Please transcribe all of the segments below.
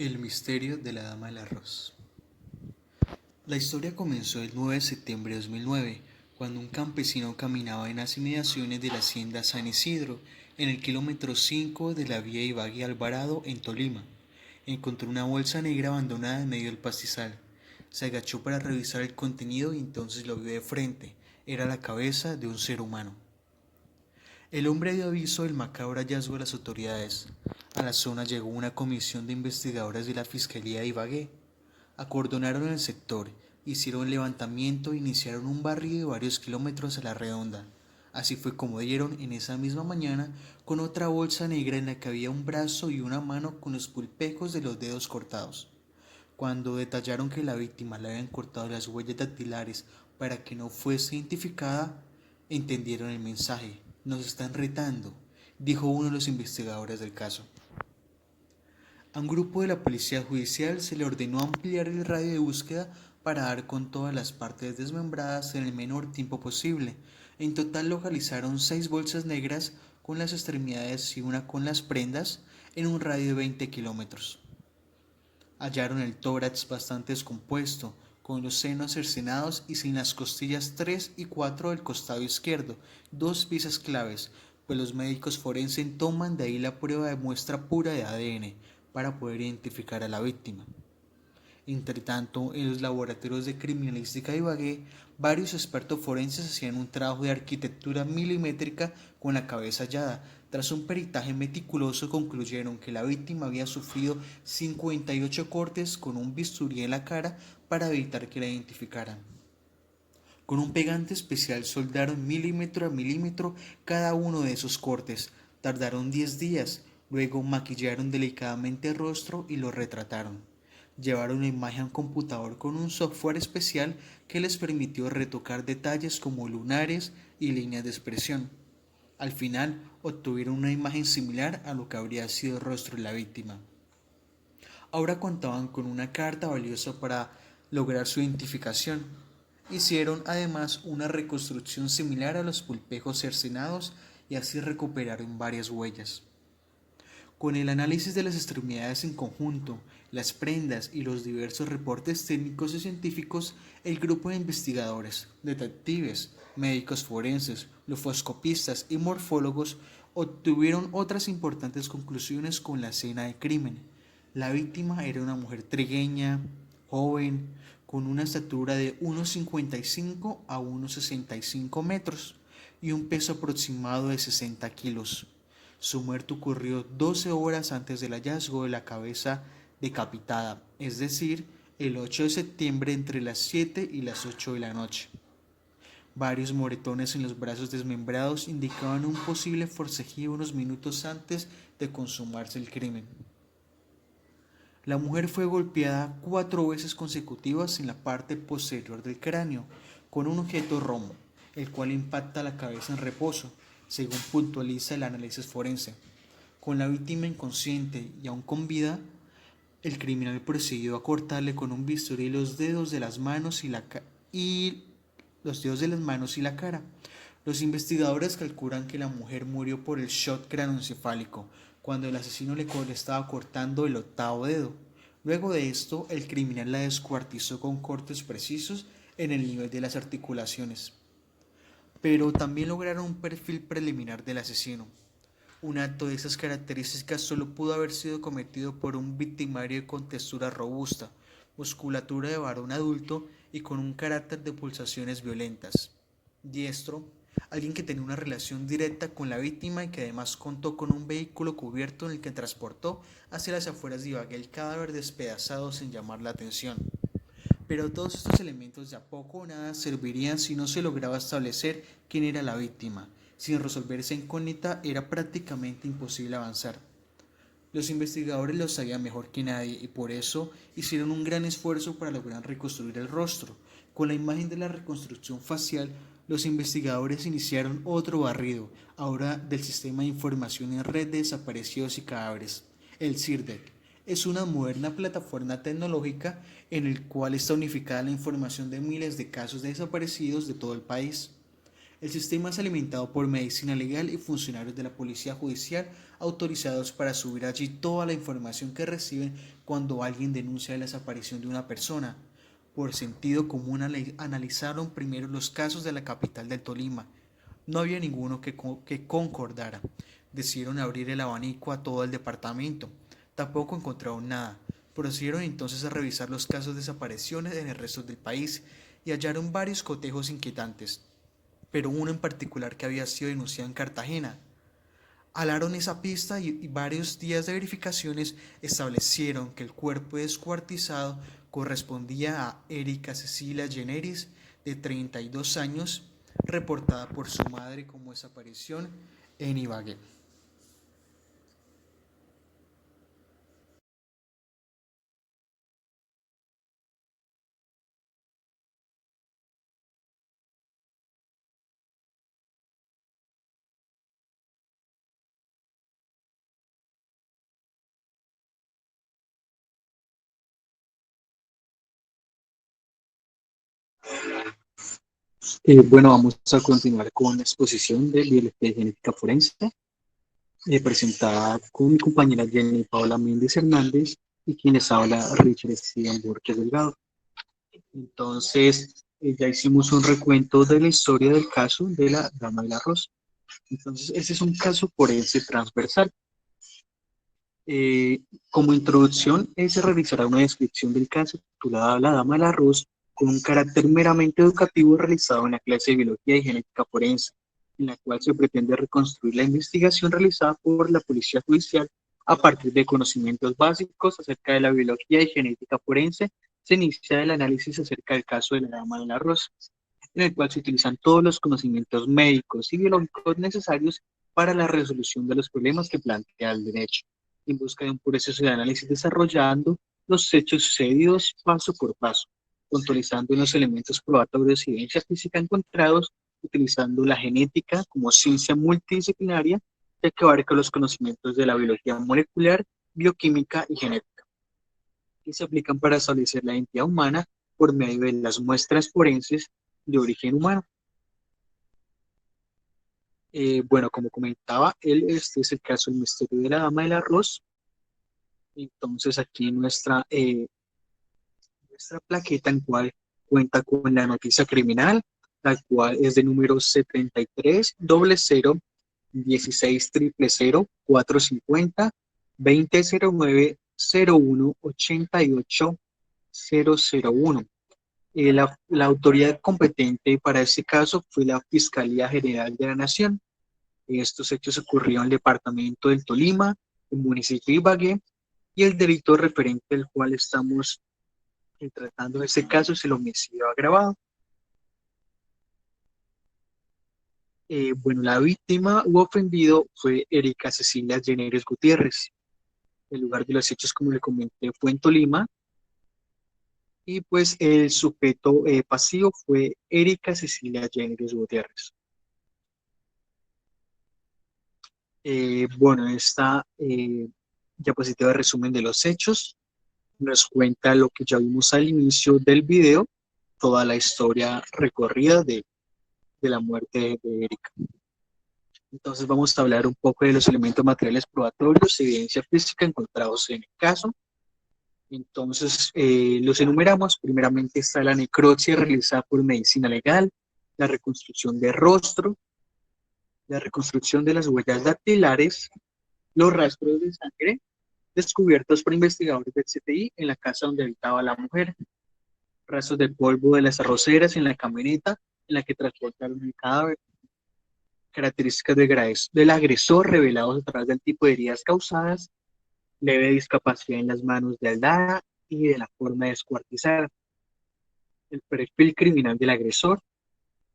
El misterio de la Dama del Arroz. La historia comenzó el 9 de septiembre de 2009, cuando un campesino caminaba en las inmediaciones de la hacienda San Isidro, en el kilómetro 5 de la vía Ibagué-Alvarado, en Tolima. Encontró una bolsa negra abandonada en medio del pastizal. Se agachó para revisar el contenido y entonces lo vio de frente. Era la cabeza de un ser humano. El hombre dio aviso del macabro hallazgo a las autoridades. A la zona llegó una comisión de investigadores de la Fiscalía de Ibagué. Acordonaron el sector, hicieron levantamiento e iniciaron un barrido de varios kilómetros a la redonda. Así fue como dieron en esa misma mañana con otra bolsa negra en la que había un brazo y una mano con los pulpejos de los dedos cortados. Cuando detallaron que la víctima le habían cortado las huellas dactilares para que no fuese identificada, entendieron el mensaje. Nos están retando, dijo uno de los investigadores del caso. A un grupo de la policía judicial se le ordenó ampliar el radio de búsqueda para dar con todas las partes desmembradas en el menor tiempo posible. En total localizaron 6 bolsas negras con las extremidades y una con las prendas en un radio de 20 kilómetros. Hallaron el tórax bastante descompuesto, con los senos cercenados y sin las costillas 3 y 4 del costado izquierdo, 2 piezas claves, pues los médicos forenses toman de ahí la prueba de muestra pura de ADN para poder identificar a la víctima. Entretanto, en los laboratorios de criminalística de Ibagué, varios expertos forenses hacían un trabajo de arquitectura milimétrica con la cabeza hallada. Tras un peritaje meticuloso concluyeron que la víctima había sufrido 58 cortes con un bisturí en la cara para evitar que la identificaran. Con un pegante especial soldaron milímetro a milímetro cada uno de esos cortes. Tardaron 10 días, luego maquillaron delicadamente el rostro y lo retrataron. Llevaron una imagen a un computador con un software especial que les permitió retocar detalles como lunares y líneas de expresión. Al final obtuvieron una imagen similar a lo que habría sido el rostro de la víctima. Ahora contaban con una carta valiosa para lograr su identificación. Hicieron además una reconstrucción similar a los pulpejos cercenados y así recuperaron varias huellas. Con el análisis de las extremidades en conjunto, las prendas y los diversos reportes técnicos y científicos, el grupo de investigadores, detectives, médicos forenses, lufoscopistas y morfólogos obtuvieron otras importantes conclusiones con la escena del crimen. La víctima era una mujer trigueña, joven, con una estatura de 1,55 a 1,65 metros y un peso aproximado de 60 kilos. Su muerte ocurrió 12 horas antes del hallazgo de la cabeza decapitada, es decir, el 8 de septiembre entre las 7 y las 8 de la noche. Varios moretones en los brazos desmembrados indicaban un posible forcejeo unos minutos antes de consumarse el crimen. La mujer fue golpeada 4 veces consecutivas en la parte posterior del cráneo con un objeto romo, el cual impacta la cabeza en reposo, según puntualiza el análisis forense. Con la víctima inconsciente y aún con vida, el criminal procedió a cortarle con un bisturí los dedos de las manos y la cara. Los investigadores calculan que la mujer murió por el shock craneoencefálico, cuando el asesino le estaba cortando el 8.º dedo. Luego de esto, el criminal la descuartizó con cortes precisos en el nivel de las articulaciones. Pero también lograron un perfil preliminar del asesino. Un acto de esas características solo pudo haber sido cometido por un victimario con textura robusta, musculatura de varón adulto y con un carácter de pulsaciones violentas. Diestro, alguien que tenía una relación directa con la víctima y que además contó con un vehículo cubierto en el que transportó hacia las afueras de Ibagué el cadáver despedazado sin llamar la atención. Pero todos estos elementos de a poco o nada servirían si no se lograba establecer quién era la víctima. Sin resolver esa incógnita era prácticamente imposible avanzar. Los investigadores lo sabían mejor que nadie y por eso hicieron un gran esfuerzo para lograr reconstruir el rostro. Con la imagen de la reconstrucción facial, los investigadores iniciaron otro barrido, ahora del Sistema de Información en Red de Desaparecidos y Cadáveres, el CIRDEC. Es una moderna plataforma tecnológica en la cual está unificada la información de miles de casos de desaparecidos de todo el país. El sistema es alimentado por medicina legal y funcionarios de la policía judicial autorizados para subir allí toda la información que reciben cuando alguien denuncia la desaparición de una persona. Por sentido común analizaron primero los casos de la capital del Tolima. No había ninguno que concordara. Decidieron abrir el abanico a todo el departamento. Tampoco encontraron nada. Procedieron entonces a revisar los casos de desapariciones en el resto del país y hallaron varios cotejos inquietantes, pero uno en particular que había sido denunciado en Cartagena. Alaron esa pista y varios días de verificaciones establecieron que el cuerpo descuartizado correspondía a Erika Cecilia Generis, de 32 años, reportada por su madre como desaparición en Ibagué. Bueno, vamos a continuar con la exposición de biología y genética forense, presentada con mi compañera Jenny Paola Méndez Hernández y quienes habla Richard Steven Borges Delgado. Entonces, ya hicimos un recuento de la historia del caso de la Dama del Arroz. Entonces, ese es un caso forense transversal. Eh, Como introducción, se realizará una descripción del caso titulada La Dama del Arroz, con un carácter meramente educativo realizado en la clase de Biología y Genética Forense, en la cual se pretende reconstruir la investigación realizada por la Policía Judicial a partir de conocimientos básicos acerca de la biología y genética forense. Se inicia el análisis acerca del caso de la Dama del Arroz, en el cual se utilizan todos los conocimientos médicos y biológicos necesarios para la resolución de los problemas que plantea el derecho, en busca de un proceso de análisis desarrollando los hechos sucedidos paso por paso, puntualizando los elementos probatorios y evidencia física encontrados, utilizando la genética como ciencia multidisciplinaria, ya que abarca los conocimientos de la biología molecular, bioquímica y genética, que se aplican para establecer la identidad humana por medio de las muestras forenses de origen humano. Bueno, como comentaba, este es el caso del misterio de la Dama del Arroz. Entonces aquí nuestra plaqueta en cual cuenta con la noticia criminal, la cual es de número 73 00 16 000 450 2009 01 88 001. La autoridad competente para este caso fue la Fiscalía General de la Nación. Estos hechos ocurrieron en el departamento del Tolima, el municipio de Ibagué, y el delito referente al cual estamos tratando en este caso es el homicidio agravado. Bueno, la víctima u ofendido fue Erika Cecilia Lleneres Gutiérrez. El lugar de los hechos, como le comenté, fue en Tolima, y pues el sujeto pasivo fue Erika Cecilia Lleneres Gutiérrez. Bueno, esta diapositiva de resumen de los hechos nos cuenta lo que ya vimos al inicio del video, toda la historia recorrida de la muerte de Erika. Entonces vamos a hablar un poco de los elementos materiales probatorios, evidencia física encontrados en el caso. Entonces los enumeramos. Primeramente está la necropsia realizada por medicina legal, la reconstrucción de rostro, la reconstrucción de las huellas dactilares, los rastros de sangre descubiertos por investigadores del CTI en la casa donde habitaba la mujer, rastros de polvo de las arroceras en la camioneta en la que transportaron el cadáver, características del agresor revelados a través del tipo de heridas causadas, leve discapacidad en las manos de Aldana y de la forma de descuartizar, el perfil criminal del agresor,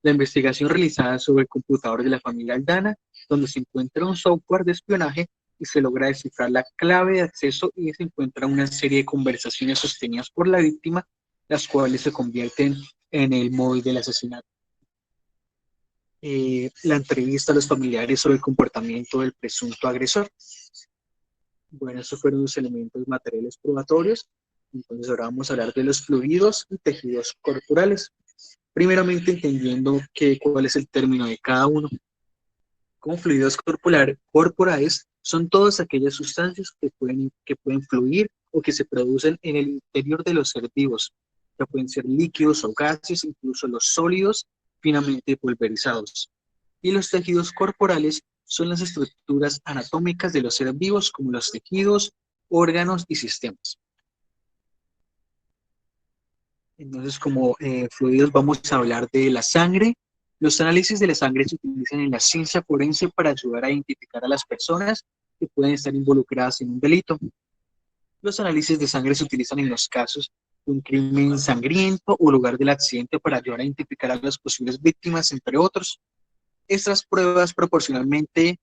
la investigación realizada sobre el computador de la familia Aldana, donde se encuentra un software de espionaje y se logra descifrar la clave de acceso y se encuentra una serie de conversaciones sostenidas por la víctima, las cuales se convierten en el móvil del asesinato. La entrevista a los familiares sobre el comportamiento del presunto agresor. Bueno, estos fueron los elementos materiales probatorios. Entonces ahora vamos a hablar de los fluidos y tejidos corporales. Primeramente entendiendo cuál es el término de cada uno. Como fluidos corporales son todas aquellas sustancias que pueden fluir o que se producen en el interior de los seres vivos. Ya pueden ser líquidos o gases, incluso los sólidos finamente pulverizados. Y los tejidos corporales son las estructuras anatómicas de los seres vivos, como los tejidos, órganos y sistemas. Entonces, como fluidos, vamos a hablar de la sangre. Los análisis de la sangre se utilizan en la ciencia forense para ayudar a identificar a las personas que pueden estar involucradas en un delito. Los análisis de sangre se utilizan en los casos de un crimen sangriento o lugar del accidente para ayudar a identificar a las posibles víctimas, entre otros. Estas pruebas proporcionalmente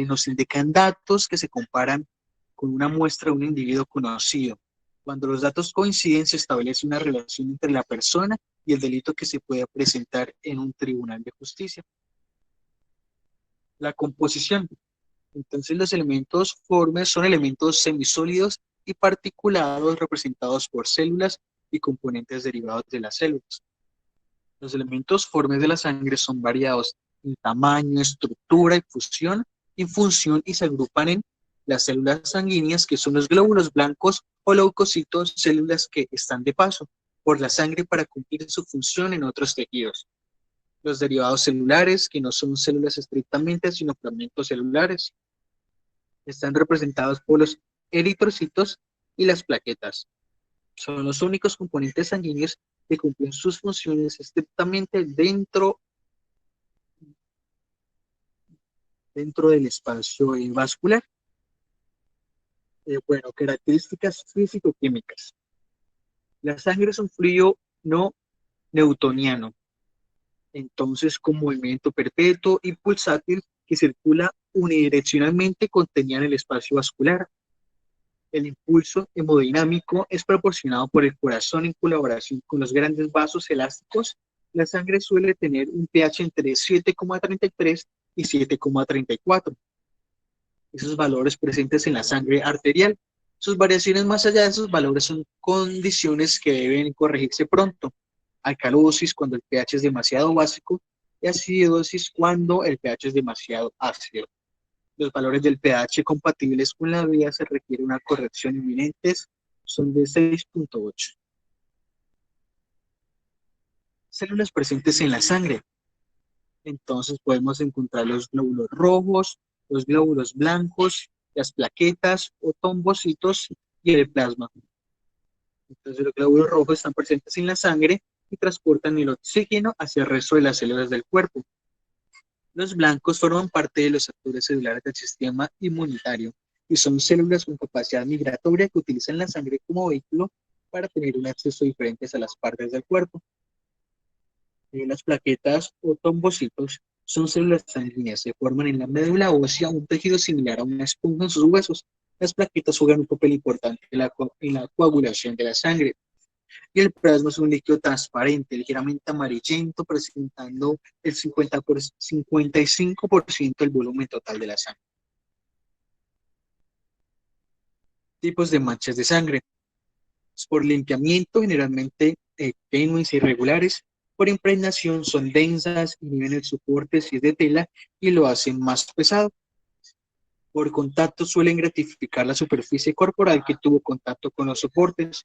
nos indican datos que se comparan con una muestra de un individuo conocido. Cuando los datos coinciden, se establece una relación entre la persona y el delito que se puede presentar en un tribunal de justicia. La composición. Entonces, los elementos formes son elementos semisólidos y particulados representados por células y componentes derivados de las células. Los elementos formes de la sangre son variados en tamaño, estructura y función y se agrupan en las células sanguíneas, que son los glóbulos blancos o leucocitos, células que están de paso por la sangre para cumplir su función en otros tejidos. Los derivados celulares, que no son células estrictamente, sino fragmentos celulares, están representados por los eritrocitos y las plaquetas. Son los únicos componentes sanguíneos que cumplen sus funciones estrictamente dentro del espacio vascular. Bueno, características físico-químicas. La sangre es un fluido no newtoniano, entonces con movimiento perpetuo y pulsátil que circula unidireccionalmente contenida en el espacio vascular. El impulso hemodinámico es proporcionado por el corazón en colaboración con los grandes vasos elásticos. La sangre suele tener un pH entre 7,33 y 7,34. Esos valores presentes en la sangre arterial. Sus variaciones más allá de esos valores son condiciones que deben corregirse pronto. Alcalosis cuando el pH es demasiado básico y acidosis cuando el pH es demasiado ácido. Los valores del pH compatibles con la vida se requiere una corrección inminente, son de 6,8. Células presentes en la sangre. Entonces podemos encontrar los glóbulos rojos, los glóbulos blancos, las plaquetas o trombocitos y el plasma. Entonces los glóbulos rojos están presentes en la sangre y transportan el oxígeno hacia el resto de las células del cuerpo. Los blancos forman parte de los actores celulares del sistema inmunitario y son células con capacidad migratoria que utilizan la sangre como vehículo para tener un acceso diferente a las partes del cuerpo. Las plaquetas o trombocitos son células sanguíneas, se forman en la médula ósea, un tejido similar a una esponja en sus huesos. Las plaquetas juegan un papel importante en la coagulación de la sangre. Y el plasma es un líquido transparente, ligeramente amarillento, presentando el 55% del volumen total de la sangre. Tipos de manchas de sangre. Por limpiamiento, generalmente tenues e irregulares. Por impregnación, son densas, inhiben el soporte si es de tela y lo hacen más pesado. Por contacto, suelen gratificar la superficie corporal que tuvo contacto con los soportes.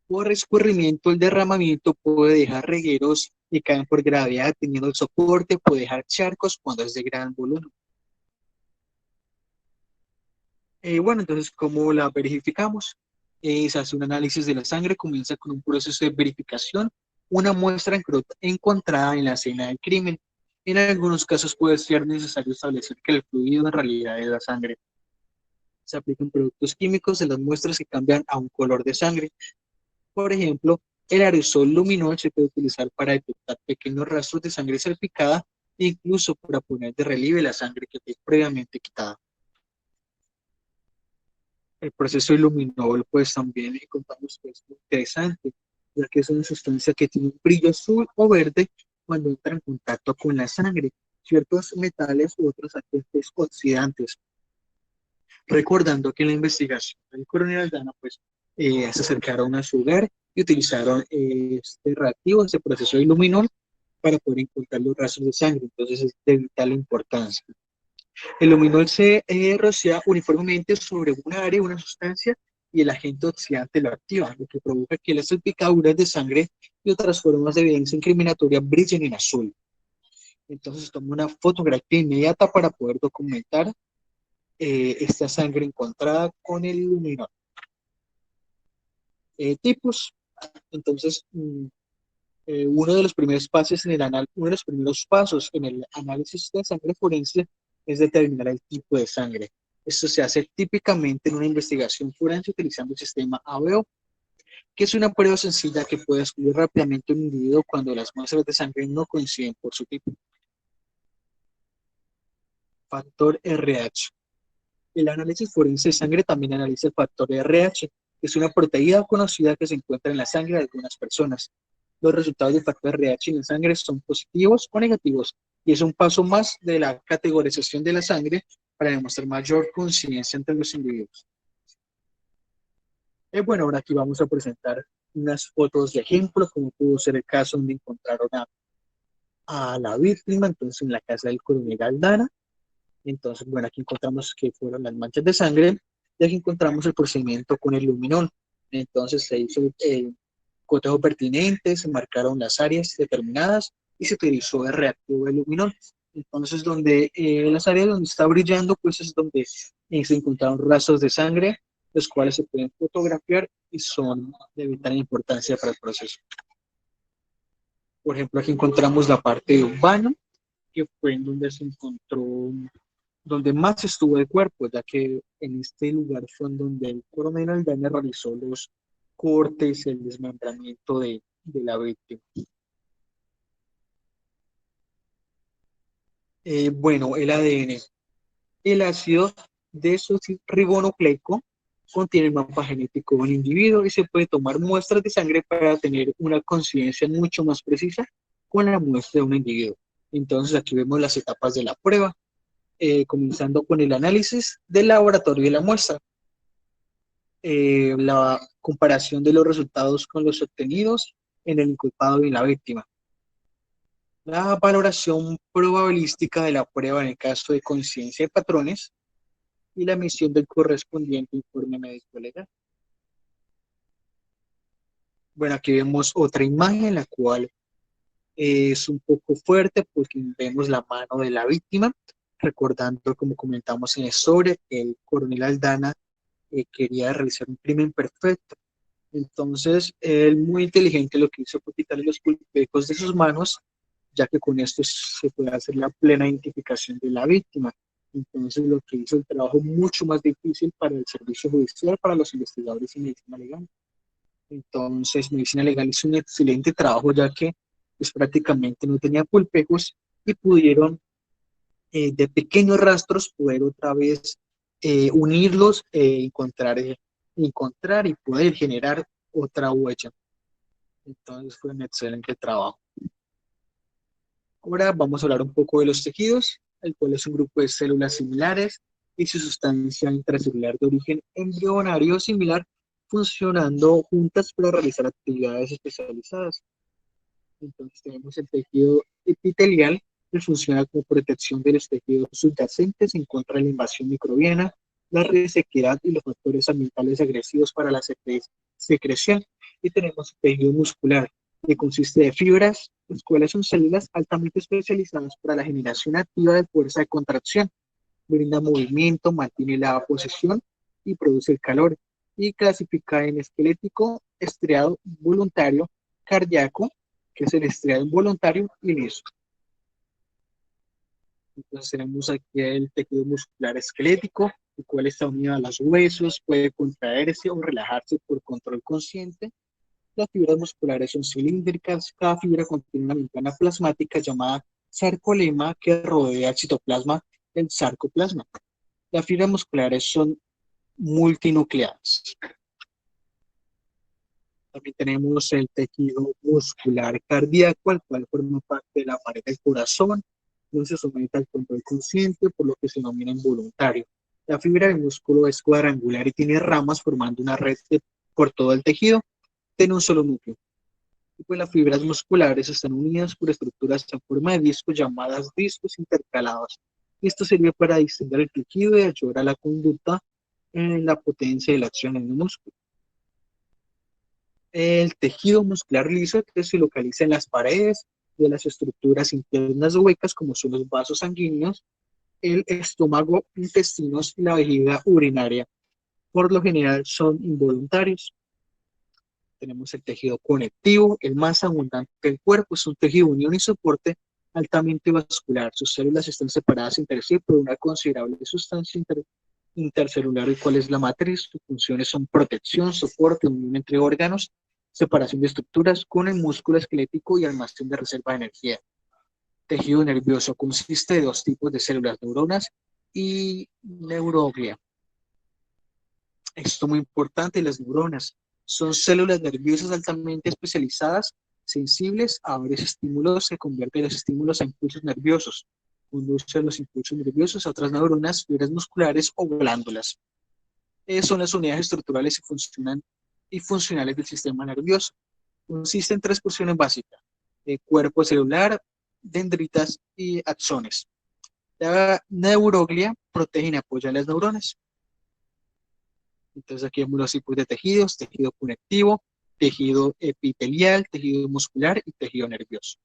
Por escurrimiento, el derramamiento puede dejar regueros que caen por gravedad, teniendo el soporte, puede dejar charcos cuando es de gran volumen. Bueno, entonces, ¿cómo la verificamos? Se hace un análisis de la sangre, comienza con un proceso de verificación, una muestra encontrada en la escena del crimen. En algunos casos puede ser necesario establecer que el fluido en realidad es la sangre. Se aplican productos químicos en las muestras que cambian a un color de sangre. Por ejemplo, el aerosol luminol se puede utilizar para detectar pequeños rastros de sangre salpicada e incluso para poner de relieve la sangre que fue previamente quitada. El proceso de luminol, pues también encontramos que es muy interesante, ya que es una sustancia que tiene un brillo azul o verde cuando entra en contacto con la sangre, ciertos metales u otros agentes oxidantes. Recordando que en la investigación del coronel Aldana, pues se acercaron a su hogar y utilizaron este reactivo, este proceso de luminol, para poder encontrar los rastros de sangre. Entonces es de vital importancia. El luminol se rocía uniformemente sobre una área, una sustancia, y el agente oxidante lo activa, lo que provoca que las salpicaduras de sangre y otras formas de evidencia incriminatoria brillen en azul. Entonces toma una fotografía inmediata para poder documentar esta sangre encontrada con el luminol. Tipos. Entonces, uno de los primeros pasos uno de los primeros pasos en el análisis de sangre forense es determinar el tipo de sangre. Esto se hace típicamente en una investigación forense utilizando el sistema ABO, que es una prueba sencilla que puede descubrir rápidamente un individuo cuando las muestras de sangre no coinciden por su tipo. Factor RH. El análisis forense de sangre también analiza el factor RH, que es una proteína conocida que se encuentra en la sangre de algunas personas. Los resultados del factor RH en la sangre son positivos o negativos, y es un paso más de la categorización de la sangre para demostrar mayor coincidencia entre los individuos. Bueno, ahora aquí vamos a presentar unas fotos de ejemplo, como pudo ser el caso donde encontraron a la víctima, entonces en la casa del coronel Aldana. Entonces, bueno, aquí encontramos que fueron las manchas de sangre y aquí encontramos el procedimiento con el luminol. Entonces se hizo el cotejo pertinente, se marcaron las áreas determinadas y se utilizó el reactivo de luminol. Entonces, donde las áreas donde está brillando, pues es donde se encontraron rastros de sangre, los cuales se pueden fotografiar y son de vital importancia para el proceso. Por ejemplo, aquí encontramos la parte de un baño, que fue en donde se encontró, donde más estuvo el cuerpo, ya que en este lugar fue en donde el coronel Aldana realizó los cortes, el desmembramiento de la víctima. Bueno, el ADN. El ácido desoxirribonucleico contiene el mapa genético de un individuo y se puede tomar muestras de sangre para tener una coincidencia mucho más precisa con la muestra de un individuo. Entonces aquí vemos las etapas de la prueba, comenzando con el análisis del laboratorio de la muestra, la comparación de los resultados con los obtenidos en el inculpado y en la víctima, la valoración probabilística de la prueba en el caso de coincidencia de patrones y la emisión del correspondiente informe médico legal. Bueno, aquí vemos otra imagen en la cual es un poco fuerte porque vemos la mano de la víctima, recordando, como comentamos en la historia, que el coronel Aldana quería realizar un crimen perfecto. Entonces, él muy inteligente lo que hizo fue quitarle los pulpecos de sus manos, ya que con esto se puede hacer la plena identificación de la víctima. Entonces, lo que hizo el trabajo mucho más difícil para el servicio judicial, para los investigadores en medicina legal. Entonces, medicina legal hizo un excelente trabajo, ya que pues, prácticamente no tenía pulpecos y pudieron de pequeños rastros poder otra vez unirlos, encontrar y poder generar otra huella. Entonces fue un excelente trabajo. Ahora vamos a hablar un poco de los tejidos, el cual es un grupo de células similares y su sustancia intracelular de origen embrionario similar, funcionando juntas para realizar actividades especializadas. Entonces tenemos el tejido epitelial, que funciona como protección de los tejidos subyacentes en contra de la invasión microbiana, la resequedad y los factores ambientales agresivos para la secreción. Y tenemos el tejido muscular, que consiste de fibras, las cuales son células altamente especializadas para la generación activa de fuerza de contracción. Brinda movimiento, mantiene la posición y produce el calor. Y clasifica en esquelético, estriado, voluntario, cardíaco, que es el estriado involuntario, y liso. Entonces tenemos aquí el tejido muscular esquelético, el cual está unido a los huesos, puede contraerse o relajarse por control consciente. Las fibras musculares son cilíndricas, cada fibra contiene una membrana plasmática llamada sarcolema que rodea el citoplasma del sarcoplasma. Las fibras musculares son multinucleadas. También tenemos el tejido muscular cardíaco, el cual forma parte de la pared del corazón, no se somete al control consciente, por lo que se denomina involuntario. La fibra del músculo es cuadrangular y tiene ramas formando una red por todo el tejido. tiene un solo núcleo. Y pues las fibras musculares están unidas por estructuras en forma de disco llamadas discos intercalados. Y esto sirve para distender el tejido y ayudar a la conducta en la potencia y la acción en el músculo. El tejido muscular liso que se localiza en las paredes de las estructuras internas huecas, como son los vasos sanguíneos, el estómago, intestinos y la vejiga urinaria. Por lo general son involuntarios. Tenemos el tejido conectivo, el más abundante del cuerpo, es un tejido de unión y soporte altamente vascular. Sus células están separadas entre sí por una considerable sustancia intercelular, y cuál es la matriz. Sus funciones son protección, soporte, unión entre órganos, separación de estructuras con el músculo esquelético y almacén de reserva de energía. Tejido nervioso consiste de dos tipos de células, neuronas y neuroglia. Esto es muy importante, las neuronas son células nerviosas altamente especializadas, sensibles a varios estímulos, que convierten los estímulos a impulsos nerviosos, conducen los impulsos nerviosos a otras neuronas, fibras musculares o glándulas. Son las unidades estructurales y funcionales del sistema nervioso. Consiste en tres porciones básicas: cuerpo celular, dendritas y axones. La neuroglia protege y apoya las neuronas. Entonces aquí vemos los tipos de tejidos: tejido conectivo, tejido epitelial, tejido muscular y tejido nervioso.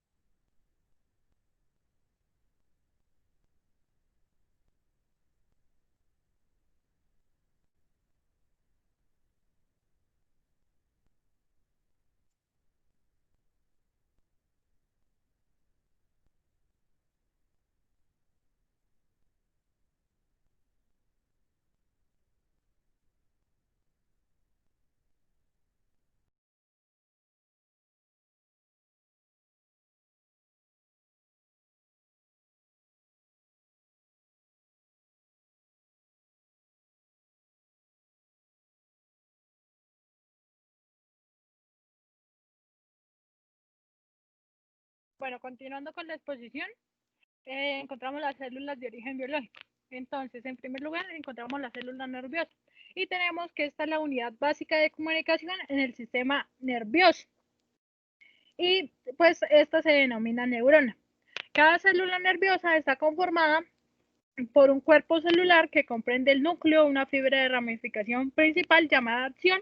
Bueno, continuando con la exposición, encontramos las células de origen biológico. Entonces, en primer lugar, encontramos la célula nerviosa y tenemos que esta es la unidad básica de comunicación en el sistema nervioso. Y pues esta se denomina neurona. Cada célula nerviosa está conformada por un cuerpo celular que comprende el núcleo, una fibra de ramificación principal llamada acción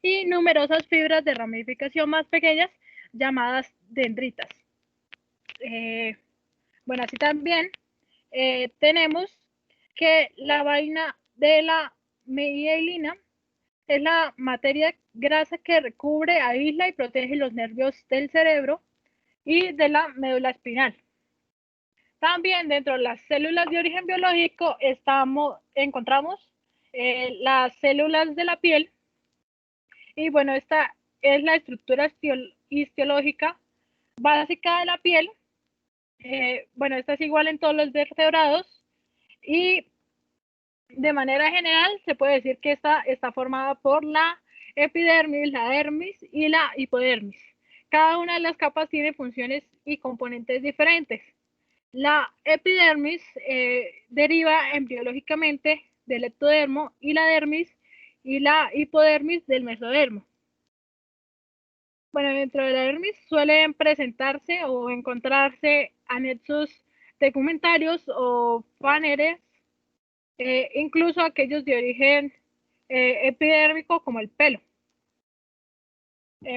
y numerosas fibras de ramificación más pequeñas llamadas dendritas. Bueno, así también tenemos que la vaina de la mielina es la materia grasa que recubre, aísla y protege los nervios del cerebro y de la médula espinal. También dentro de las células de origen biológico encontramos las células de la piel, y bueno, esta es la estructura histológica básica de la piel. Bueno, esta es igual en todos los vertebrados y de manera general se puede decir que esta está formada por la epidermis, la dermis y la hipodermis. Cada una de las capas tiene funciones y componentes diferentes. La epidermis deriva embriológicamente del ectodermo y la dermis y la hipodermis del mesodermo. Bueno, dentro de la dermis suelen presentarse o encontrarse anexos tegumentarios o paneles, incluso aquellos de origen epidérmico como el pelo.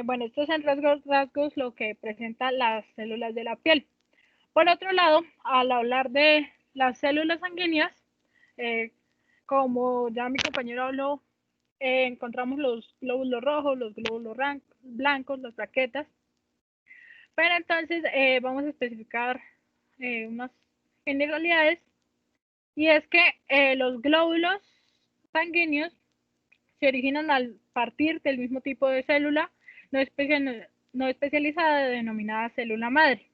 Bueno, estos son rasgos lo que presentan las células de la piel. Por otro lado, al hablar de las células sanguíneas, eh, como ya mi compañero habló, encontramos los glóbulos rojos, los glóbulos blancos, las plaquetas. Pero entonces vamos a especificar unas generalidades, y es que los glóbulos sanguíneos se originan al partir del mismo tipo de célula no especializada denominada célula madre.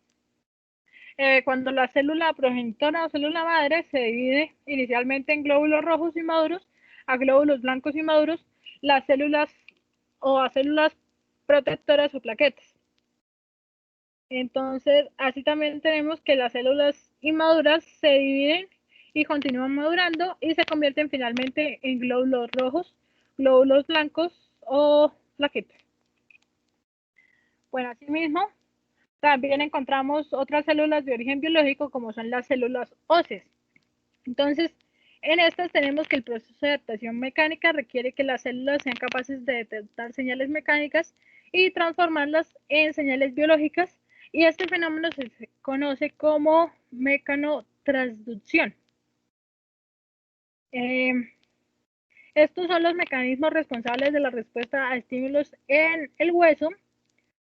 Cuando la célula progenitora o célula madre se divide inicialmente en glóbulos rojos inmaduros a glóbulos blancos inmaduros, las células o a células protectoras o plaquetas. Entonces, así también tenemos que las células inmaduras se dividen y continúan madurando y se convierten finalmente en glóbulos rojos, glóbulos blancos o plaquetas. Bueno, asimismo, también encontramos otras células de origen biológico como son las células óseas. Entonces, en estas tenemos que el proceso de adaptación mecánica requiere que las células sean capaces de detectar señales mecánicas y transformarlas en señales biológicas, y este fenómeno se conoce como mecanotransducción. Estos son los mecanismos responsables de la respuesta a estímulos en el hueso.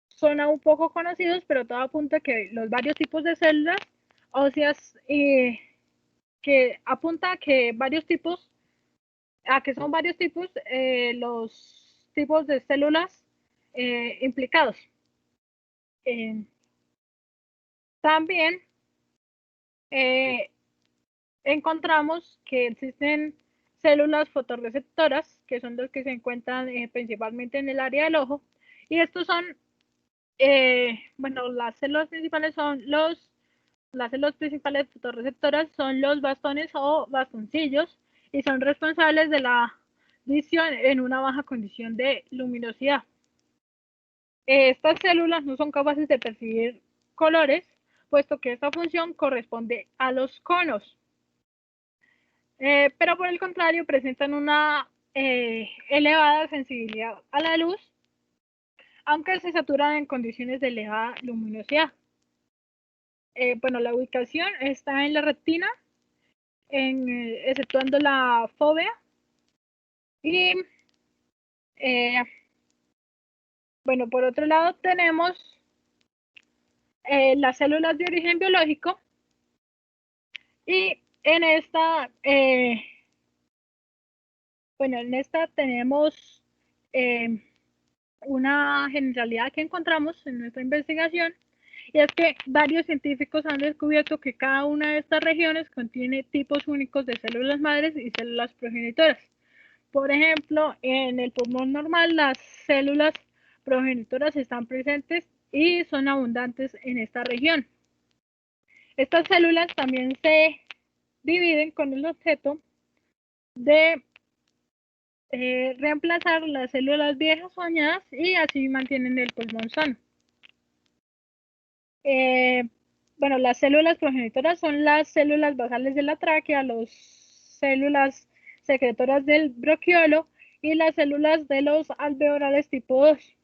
Son aún poco conocidos, pero todo apunta a que los varios tipos de células óseas que apunta a que son varios tipos los tipos de células implicados. También encontramos que existen células fotorreceptoras, que son las que se encuentran principalmente en el área del ojo, y estos son, bueno, las células principales fotorreceptoras son los bastones o bastoncillos, y son responsables de la visión en una baja condición de luminosidad. Estas células no son capaces de percibir colores, puesto que esta función corresponde a los conos. Pero por el contrario presentan una elevada sensibilidad a la luz, aunque se saturan en condiciones de elevada luminosidad. Bueno, la ubicación está en la retina, exceptuando la fóvea, y bueno, por otro lado tenemos las células de origen biológico, y en esta tenemos una generalidad que encontramos en nuestra investigación, y es que varios científicos han descubierto que cada una de estas regiones contiene tipos únicos de células madres y células progenitoras. Por ejemplo, en el pulmón normal las células progenitoras están presentes y son abundantes en esta región. Estas células también se dividen con el objeto de reemplazar las células viejas o dañadas, y así mantienen el pulmón sano. Bueno, las células progenitoras son las células basales de la tráquea, las células secretoras del broquiolo y las células de los alveolares tipo 2.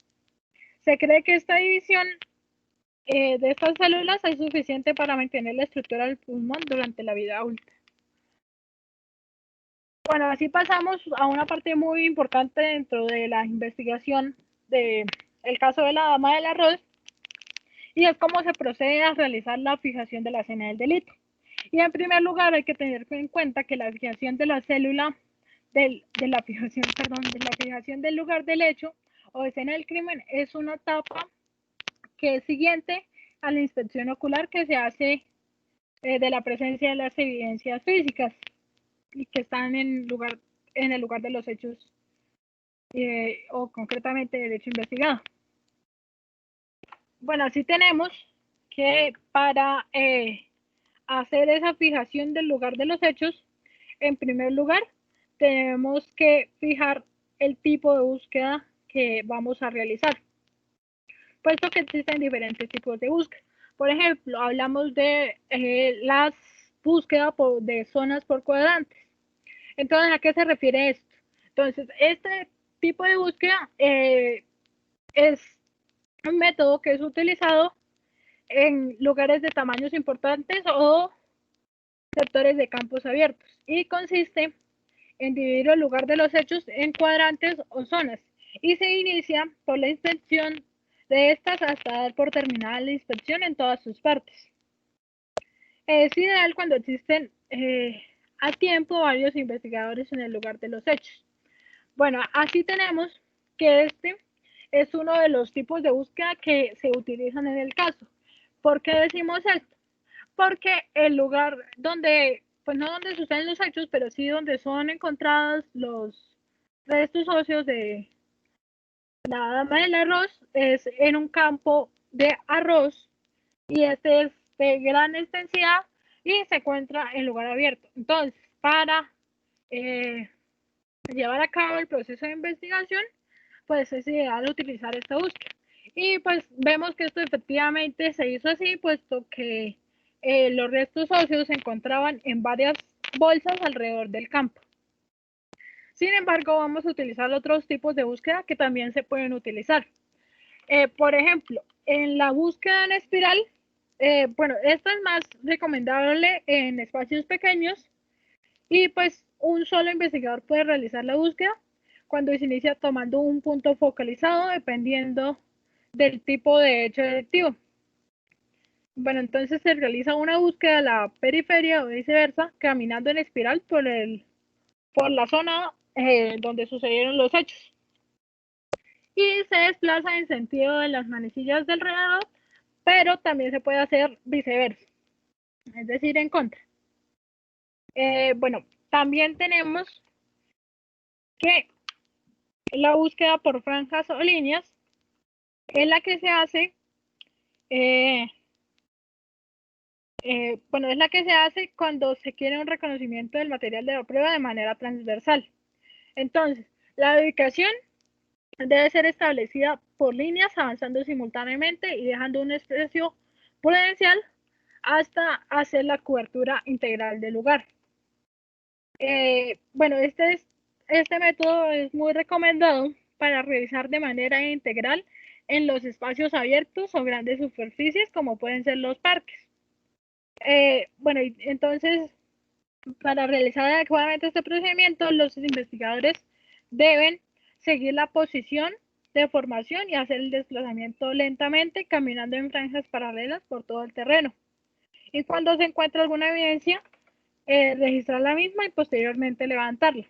Se cree que esta división de estas células es suficiente para mantener la estructura del pulmón durante la vida adulta. Bueno, así pasamos a una parte muy importante dentro de la investigación del caso de la dama del arroz, y es cómo se procede a realizar la fijación de la escena del delito. Y en primer lugar hay que tener en cuenta que la fijación de la célula de la fijación del lugar del hecho o escena del crimen es una etapa que es siguiente a la inspección ocular que se hace de la presencia de las evidencias físicas y que están en el lugar de los hechos o concretamente del hecho investigado. Bueno, así tenemos que para hacer esa fijación del lugar de los hechos, en primer lugar, tenemos que fijar el tipo de búsqueda que vamos a realizar, puesto que existen diferentes tipos de búsqueda. Por ejemplo, hablamos de las búsquedas de zonas por cuadrantes. Entonces, ¿a qué se refiere esto? Entonces, este tipo de búsqueda es un método que es utilizado en lugares de tamaños importantes o sectores de campos abiertos, y consiste en dividir el lugar de los hechos en cuadrantes o zonas, y se inicia por la inspección de estas hasta dar por terminada la inspección en todas sus partes. Es ideal cuando existen a tiempo varios investigadores en el lugar de los hechos. Bueno, así tenemos que este es uno de los tipos de búsqueda que se utilizan en el caso. ¿Por qué decimos esto? Porque el lugar donde, pues no donde suceden los hechos, pero sí donde son encontrados los restos óseos de la dama del arroz, es en un campo de arroz, y este es de gran extensidad y se encuentra en lugar abierto. Entonces, para llevar a cabo el proceso de investigación, pues es ideal utilizar esta búsqueda. Y pues vemos que esto efectivamente se hizo así, puesto que los restos óseos se encontraban en varias bolsas alrededor del campo. Sin embargo, vamos a utilizar otros tipos de búsqueda que también se pueden utilizar. Por ejemplo, en la búsqueda en espiral, bueno, esta es más recomendable en espacios pequeños y pues un solo investigador puede realizar la búsqueda cuando se inicia tomando un punto focalizado dependiendo del tipo de hecho delictivo. Bueno, entonces se realiza una búsqueda a la periferia o viceversa, caminando en espiral por la zona donde sucedieron los hechos. Y se desplaza en sentido de las manecillas del alrededor, pero también se puede hacer viceversa, es decir, en contra. Bueno, también tenemos que la búsqueda por franjas o líneas es la que se hace, bueno, es la que se hace cuando se quiere un reconocimiento del material de la prueba de manera transversal. Entonces, la ubicación debe ser establecida por líneas avanzando simultáneamente y dejando un espacio prudencial hasta hacer la cobertura integral del lugar. Bueno, este método es muy recomendado para revisar de manera integral en los espacios abiertos o grandes superficies como pueden ser los parques. Bueno, entonces, para realizar adecuadamente este procedimiento, los investigadores deben seguir la posición de formación y hacer el desplazamiento lentamente, caminando en franjas paralelas por todo el terreno. Y cuando se encuentra alguna evidencia, registrar la misma y posteriormente levantarla.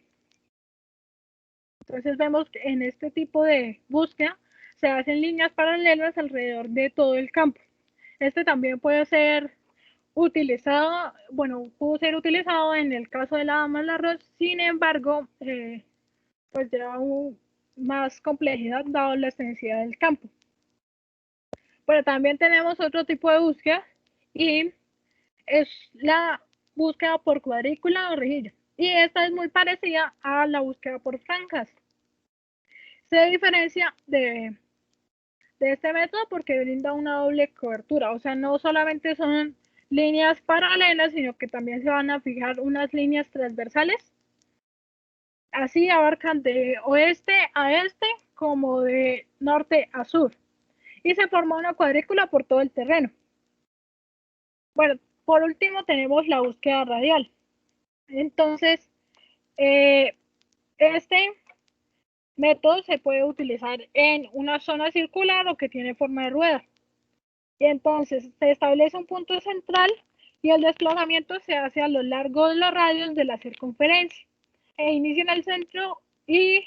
Entonces vemos que en este tipo de búsqueda se hacen líneas paralelas alrededor de todo el campo. Este también puede ser utilizado, bueno, pudo ser utilizado en el caso de la dama del arroz, sin embargo, pues lleva más complejidad dado la extensidad del campo. Pero también tenemos otro tipo de búsqueda y es la búsqueda por cuadrícula o rejilla. Y esta es muy parecida a la búsqueda por franjas. Se diferencia de este método porque brinda una doble cobertura, o sea, no solamente son líneas paralelas, sino que también se van a fijar unas líneas transversales. Así abarcan de oeste a este como de norte a sur. Y se forma una cuadrícula por todo el terreno. Bueno, por último tenemos la búsqueda radial. Entonces, este método se puede utilizar en una zona circular o que tiene forma de rueda. Y entonces se establece un punto central y el desplazamiento se hace a lo largo de los radios de la circunferencia. Inicia en el centro y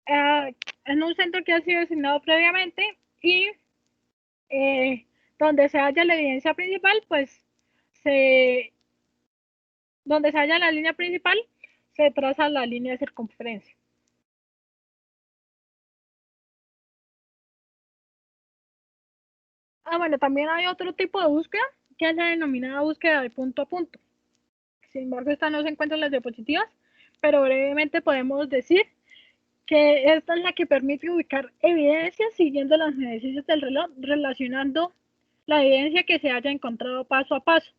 en un centro que ha sido designado previamente y donde se halla la evidencia principal, pues donde se halla la línea principal, se traza la línea de circunferencia. Bueno, también hay otro tipo de búsqueda que es la denominada búsqueda de punto a punto. Sin embargo, esta no se encuentra en las diapositivas, pero brevemente podemos decir que esta es la que permite ubicar evidencias siguiendo las necesidades del reloj, relacionando la evidencia que se haya encontrado paso a paso.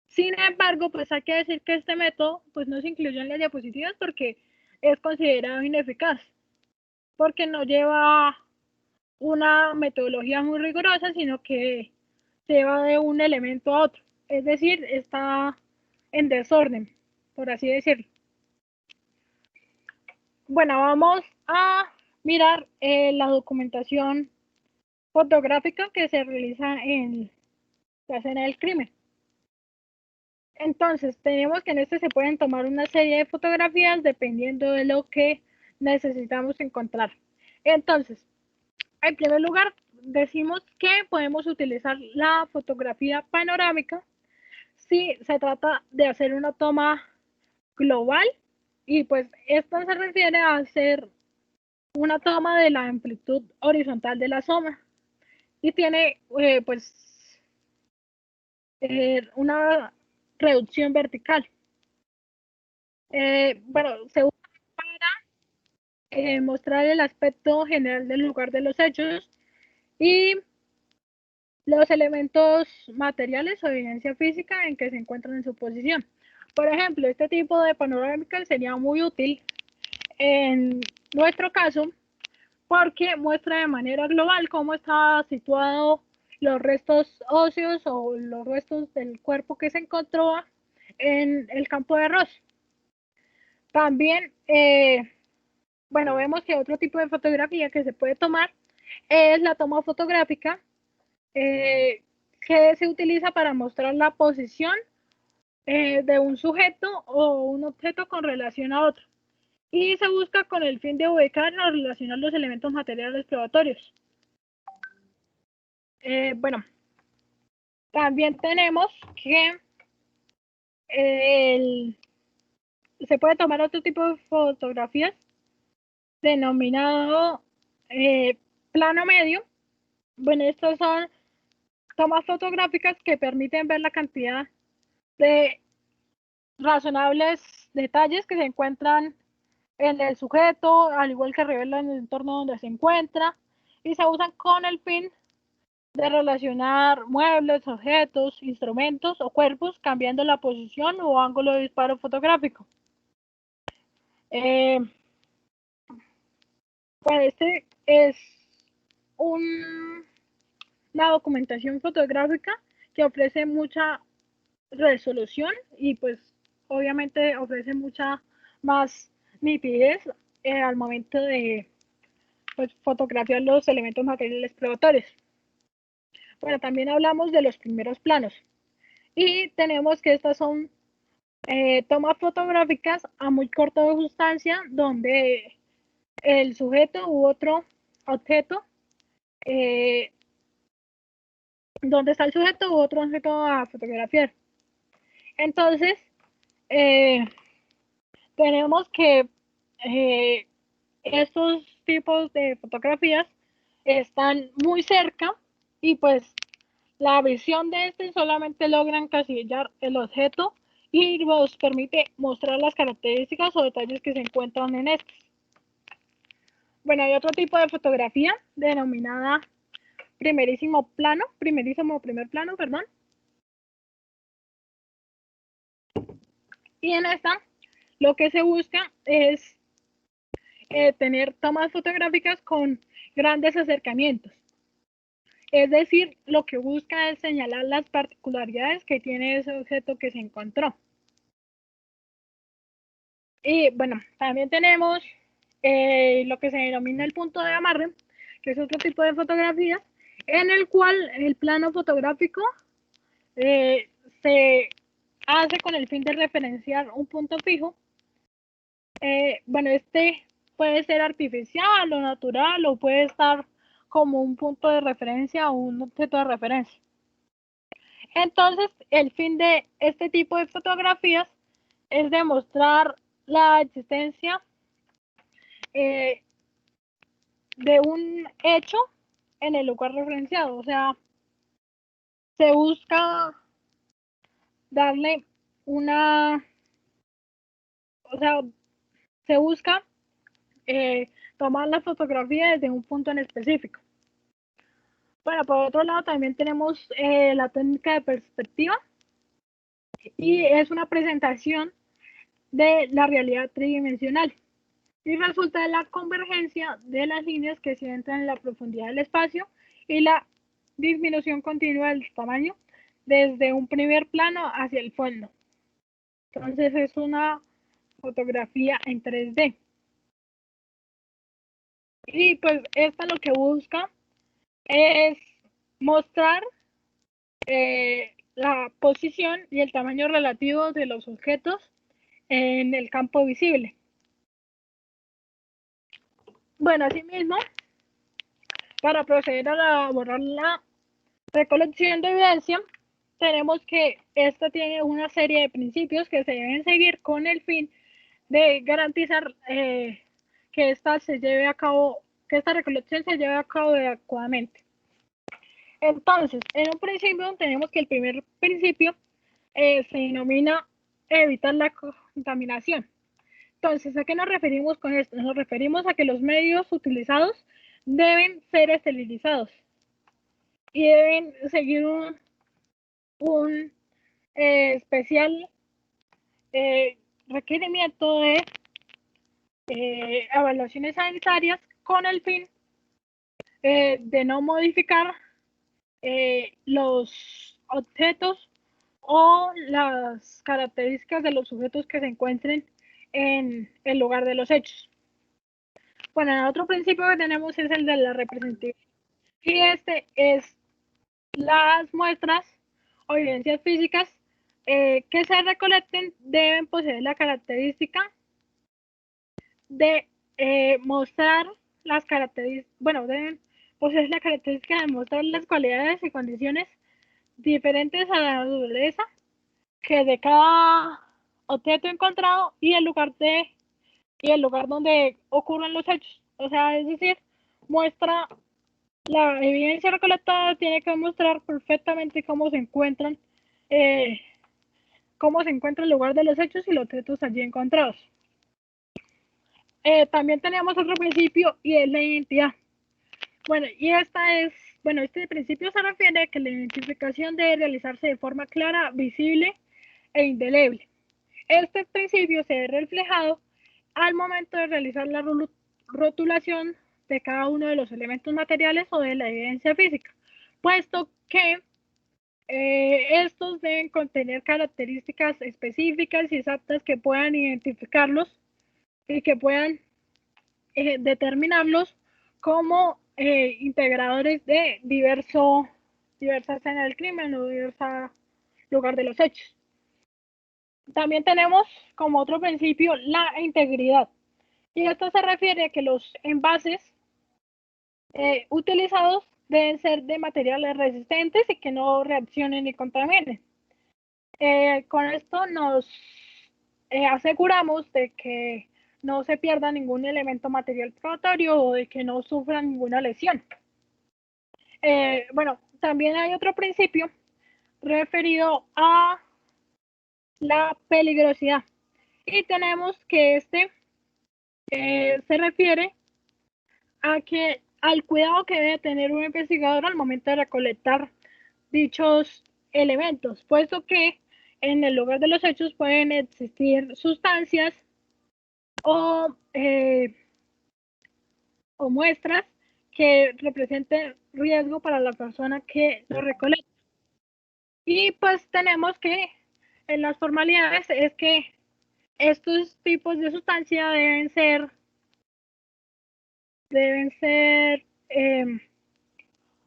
Sin embargo, pues hay que decir que este método pues no se incluyó en las diapositivas porque es considerado ineficaz, porque no lleva una metodología muy rigurosa, sino que se va de un elemento a otro. Es decir, está en desorden, por así decirlo. Bueno, vamos a mirar la documentación fotográfica que se realiza en la escena del crimen. Entonces, tenemos que en este se pueden tomar una serie de fotografías dependiendo de lo que necesitamos encontrar. Entonces, en primer lugar, decimos que podemos utilizar la fotografía panorámica si se trata de hacer una toma global y pues esto se refiere a hacer una toma de la amplitud horizontal de la sombra y tiene pues una reducción vertical. Bueno, se usa mostrar el aspecto general del lugar de los hechos y los elementos materiales o evidencia física en que se encuentran en su posición. Por ejemplo, este tipo de panorámica sería muy útil en nuestro caso porque muestra de manera global cómo está situado los restos óseos o los restos del cuerpo que se encontró en el campo de arroz. También, bueno, vemos que otro tipo de fotografía que se puede tomar es la toma fotográfica, que se utiliza para mostrar la posición de un sujeto o un objeto con relación a otro. Y se busca con el fin de ubicar o relacionar los elementos materiales probatorios. Bueno, también tenemos que se puede tomar otro tipo de fotografías denominado plano medio. Bueno, estos son tomas fotográficas que permiten ver la cantidad de razonables detalles que se encuentran en el sujeto, al igual que revelan el entorno donde se encuentra, y se usan con el fin de relacionar muebles, objetos, instrumentos o cuerpos, cambiando la posición o ángulo de disparo fotográfico. Pues este es una documentación fotográfica que ofrece mucha resolución y pues obviamente ofrece mucha más nitidez al momento de pues, fotografiar los elementos materiales probatorios. Bueno, también hablamos de los primeros planos y tenemos que estas son tomas fotográficas a muy corta distancia donde el sujeto u otro objeto, donde está el sujeto u otro objeto a fotografiar. Entonces, tenemos que estos tipos de fotografías están muy cerca y pues la visión de este solamente logra encasillar el objeto y nos permite mostrar las características o detalles que se encuentran en estos. Bueno, hay otro tipo de fotografía denominada primerísimo primer plano, perdón. Y en esta lo que se busca es tener tomas fotográficas con grandes acercamientos. Es decir, lo que busca es señalar las particularidades que tiene ese objeto que se encontró. Y bueno, también tenemos lo que se denomina el punto de amarre, que es otro tipo de fotografía, en el cual el plano fotográfico se hace con el fin de referenciar un punto fijo. Bueno, este puede ser artificial o natural o puede estar como un punto de referencia o un objeto de referencia. Entonces, el fin de este tipo de fotografías es demostrar la existencia de un hecho en el lugar referenciado. O sea, se busca darle una, o sea, se busca tomar la fotografía desde un punto en específico. Bueno, por otro lado también tenemos la técnica de perspectiva y es una presentación de la realidad tridimensional y resulta de la convergencia de las líneas que se entran en la profundidad del espacio y la disminución continua del tamaño desde un primer plano hacia el fondo. Entonces es una fotografía en 3D. Y pues esta lo que busca es mostrar la posición y el tamaño relativo de los objetos en el campo visible. Bueno, asimismo, para proceder a elaborar la recolección de evidencia, tenemos que esta tiene una serie de principios que se deben seguir con el fin de garantizar que esta se lleve a cabo, que esta recolección se lleve a cabo adecuadamente. Entonces, en un principio tenemos que el primer principio se denomina evitar la contaminación. Entonces, ¿a qué nos referimos con esto? Nos referimos a que los medios utilizados deben ser esterilizados y deben seguir un especial requerimiento de evaluaciones sanitarias con el fin de no modificar los objetos o las características de los sujetos que se encuentren en el lugar de los hechos. Bueno, el otro principio que tenemos es el de la representatividad. Y este es las muestras o evidencias físicas que se recolecten deben poseer la característica de mostrar las características, bueno, deben poseer la característica de mostrar las cualidades y condiciones diferentes a la naturaleza que de cada objeto encontrado y el lugar donde ocurren los hechos. O sea, es decir, muestra la evidencia recolectada, tiene que mostrar perfectamente cómo se encuentra el lugar de los hechos y los objetos allí encontrados. También tenemos otro principio y es la identidad. Bueno, este principio se refiere a que la identificación debe realizarse de forma clara, visible e indeleble. Este principio se ve reflejado al momento de realizar la rotulación de cada uno de los elementos materiales o de la evidencia física, puesto que estos deben contener características específicas y exactas que puedan identificarlos y que puedan determinarlos como integradores de diversa escena del crimen o diversa lugar de los hechos. También tenemos como otro principio la integridad. Y esto se refiere a que los envases utilizados deben ser de materiales resistentes y que no reaccionen ni contaminen. Con esto nos aseguramos de que no se pierda ningún elemento material probatorio o de que no sufran ninguna lesión. Bueno, también hay otro principio referido a la peligrosidad y tenemos que este se refiere al cuidado que debe tener un investigador al momento de recolectar dichos elementos, puesto que en el lugar de los hechos pueden existir sustancias o muestras que representen riesgo para la persona que lo recolecta. Y pues tenemos que en las formalidades es que estos tipos de sustancia deben ser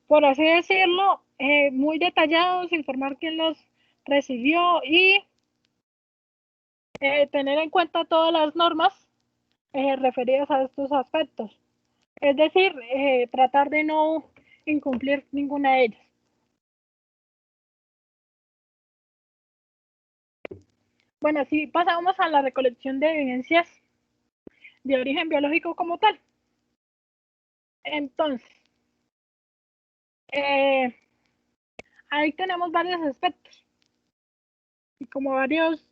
por así decirlo, muy detallados, informar quién los recibió y tener en cuenta todas las normas referidas a estos aspectos. Es decir, tratar de no incumplir ninguna de ellas. Bueno, así pasamos a la recolección de evidencias de origen biológico como tal. Entonces, ahí tenemos varios aspectos y como varias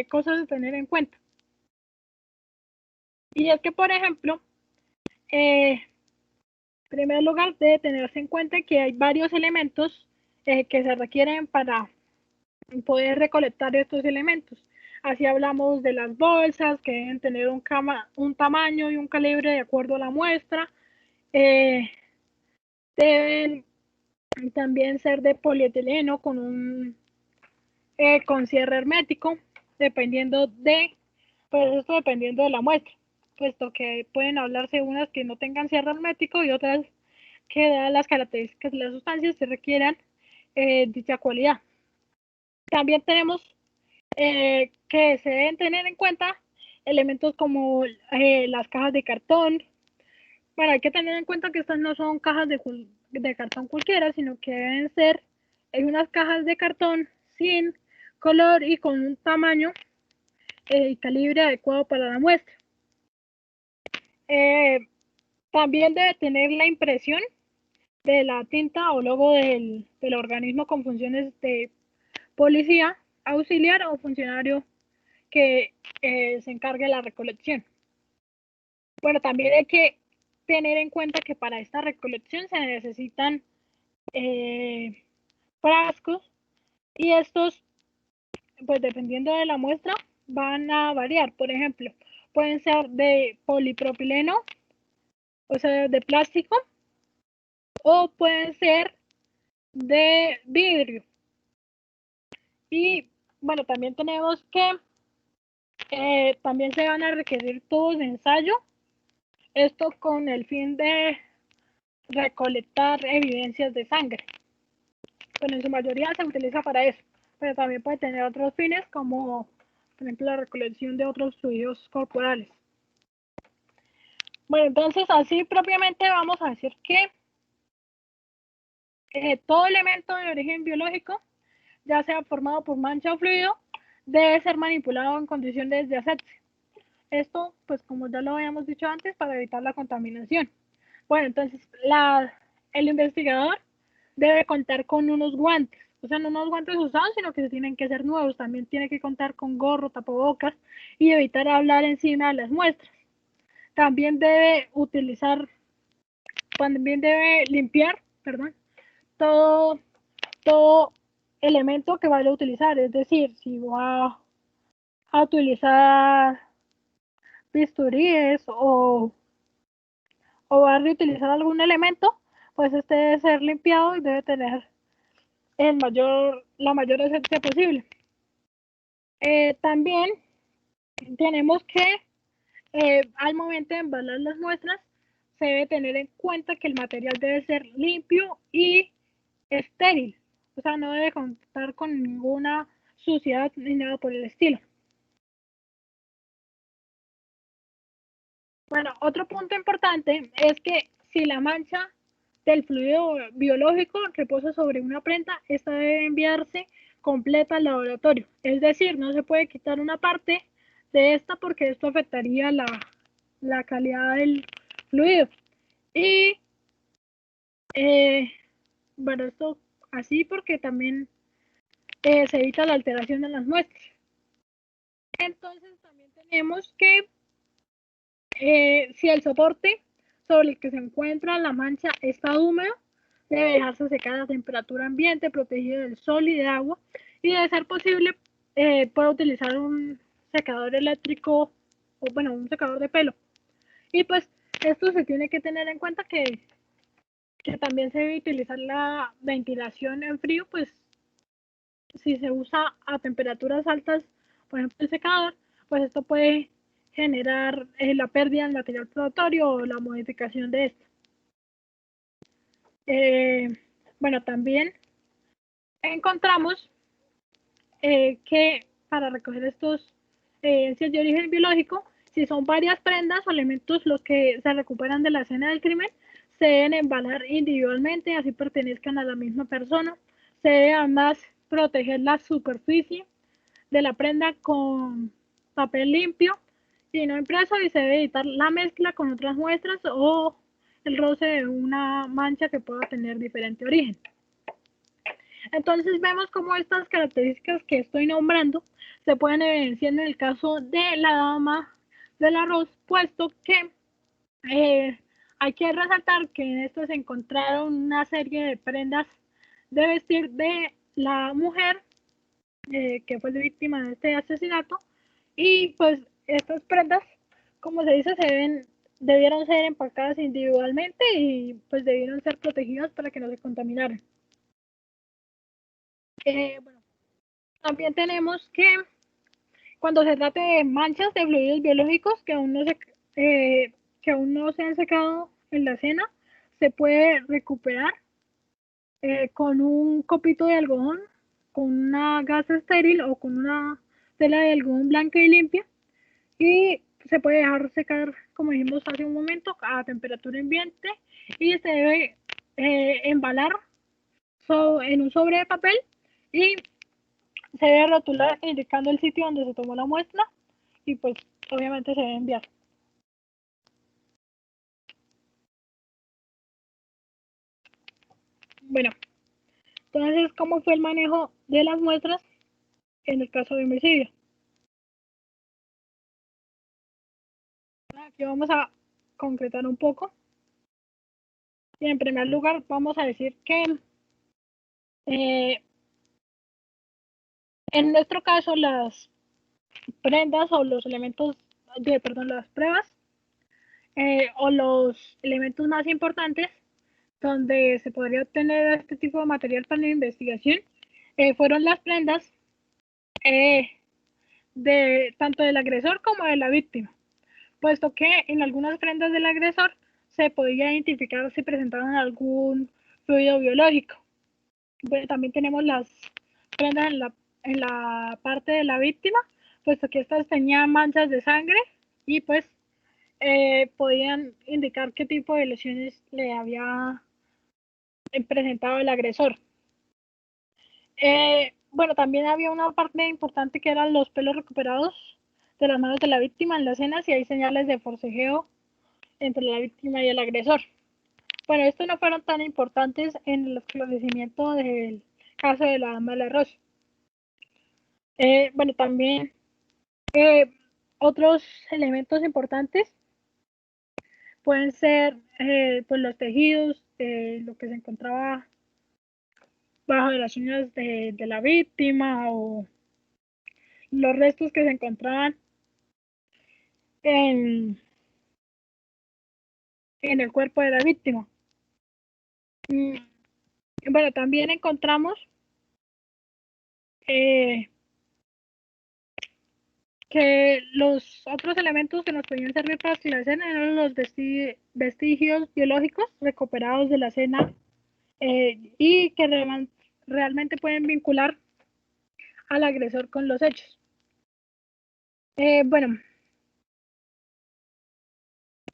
cosas a tener en cuenta. Y es que, por ejemplo, en primer lugar, debe tenerse en cuenta que hay varios elementos que se requieren para poder recolectar estos elementos. Así hablamos de las bolsas, que deben tener un tamaño y un calibre de acuerdo a la muestra. Deben también ser de polietileno con cierre hermético, dependiendo de la muestra, puesto que pueden hablarse unas que no tengan cierre hermético y otras que, dadas las características de las sustancias, se requieran dicha cualidad. También tenemos que se deben tener en cuenta elementos como las cajas de cartón. Bueno, hay que tener en cuenta que estas no son cajas de cartón cualquiera, sino que deben ser unas cajas de cartón sin color y con un tamaño y calibre adecuado para la muestra. También debe tener la impresión de la tinta o logo del organismo con funciones de policía, auxiliar o funcionario que se encargue de la recolección. Bueno, también hay que tener en cuenta que para esta recolección se necesitan frascos, y estos, pues dependiendo de la muestra, van a variar. Por ejemplo, pueden ser de polipropileno, o sea, de plástico, o pueden ser de vidrio. Y bueno, también tenemos que también se van a requerir tubos de ensayo, esto con el fin de recolectar evidencias de sangre. Bueno, en su mayoría se utiliza para eso, pero también puede tener otros fines, como por ejemplo la recolección de otros fluidos corporales. Bueno, entonces así propiamente vamos a decir que todo elemento de origen biológico, ya sea formado por mancha o fluido, debe ser manipulado en condiciones de asepsia. Esto, pues como ya lo habíamos dicho antes, para evitar la contaminación. Bueno, entonces el investigador debe contar con unos guantes, o sea, no unos guantes usados, sino que tienen que ser nuevos. También tiene que contar con gorro, tapabocas y evitar hablar encima de las muestras. También debe limpiar, todo, todo elemento que vaya a utilizar. Es decir, si va a utilizar bisturíes o va a reutilizar algún elemento, pues este debe ser limpiado y debe tener la mayor asepsia posible. También tenemos que al momento de embalar las muestras se debe tener en cuenta que el material debe ser limpio y estéril, o sea, no debe contar con ninguna suciedad ni nada por el estilo. Bueno, otro punto importante es que si la mancha del fluido biológico reposa sobre una prenda, esta debe enviarse completa al laboratorio. Es decir, no se puede quitar una parte de esta porque esto afectaría la calidad del fluido. Y bueno, esto así porque también se evita la alteración de las muestras. Entonces también tenemos que si el soporte sobre el que se encuentra la mancha está húmedo, debe dejarse secar a temperatura ambiente, protegido del sol y de agua, y de ser posible puede utilizar un secador eléctrico o bueno, un secador de pelo. Y pues esto se tiene que tener en cuenta que también se debe utilizar la ventilación en frío, pues si se usa a temperaturas altas, por ejemplo el secador, pues esto puede generar la pérdida del material probatorio o la modificación de esto. Bueno, también encontramos que para recoger estos evidencias de origen biológico, si son varias prendas o elementos los que se recuperan de la escena del crimen, se deben embalar individualmente, así pertenezcan a la misma persona. Se debe además proteger la superficie de la prenda con papel limpio y no impreso, y se debe evitar la mezcla con otras muestras o el roce de una mancha que pueda tener diferente origen. Entonces vemos cómo estas características que estoy nombrando se pueden evidenciar en el caso de la dama del arroz, puesto que hay que resaltar que en esto se encontraron una serie de prendas de vestir de la mujer que fue víctima de este asesinato, y pues estas prendas, como se dice, debieron ser empacadas individualmente y pues debieron ser protegidas para que no se contaminaran. Bueno, también tenemos que cuando se trate de manchas de fluidos biológicos que aún no se han secado en la escena, se puede recuperar con un copito de algodón, con una gasa estéril o con una tela de algodón blanca y limpia, y se puede dejar secar, como dijimos hace un momento, a temperatura ambiente, y se debe embalar en un sobre de papel y se debe rotular indicando el sitio donde se tomó la muestra y pues obviamente se debe enviar. Bueno, entonces, ¿cómo fue el manejo de las muestras en el caso de homicidio? y vamos a concretar un poco. Y en primer lugar vamos a decir que en nuestro caso las prendas o los elementos las pruebas o los elementos más importantes donde se podría obtener este tipo de material para la investigación fueron las prendas de tanto del agresor como de la víctima, puesto que en algunas prendas del agresor se podía identificar si presentaban algún fluido biológico. Bueno, también tenemos las prendas en la parte de la víctima, puesto que estas tenían manchas de sangre y pues podían indicar qué tipo de lesiones le había presentado el agresor. Bueno, también había una parte importante que eran los pelos recuperados de las manos de la víctima en las escenas y hay señales de forcejeo entre la víctima y el agresor. Bueno, estos no fueron tan importantes en el esclarecimiento del caso de la dama del arroz. Bueno, también otros elementos importantes pueden ser pues los tejidos, lo que se encontraba bajo de las uñas de la víctima o los restos que se encontraban en el cuerpo de la víctima. Bueno, también encontramos que los otros elementos que nos podían servir para esclarecer eran los vestigios biológicos recuperados de la escena y que realmente pueden vincular al agresor con los hechos. Bueno,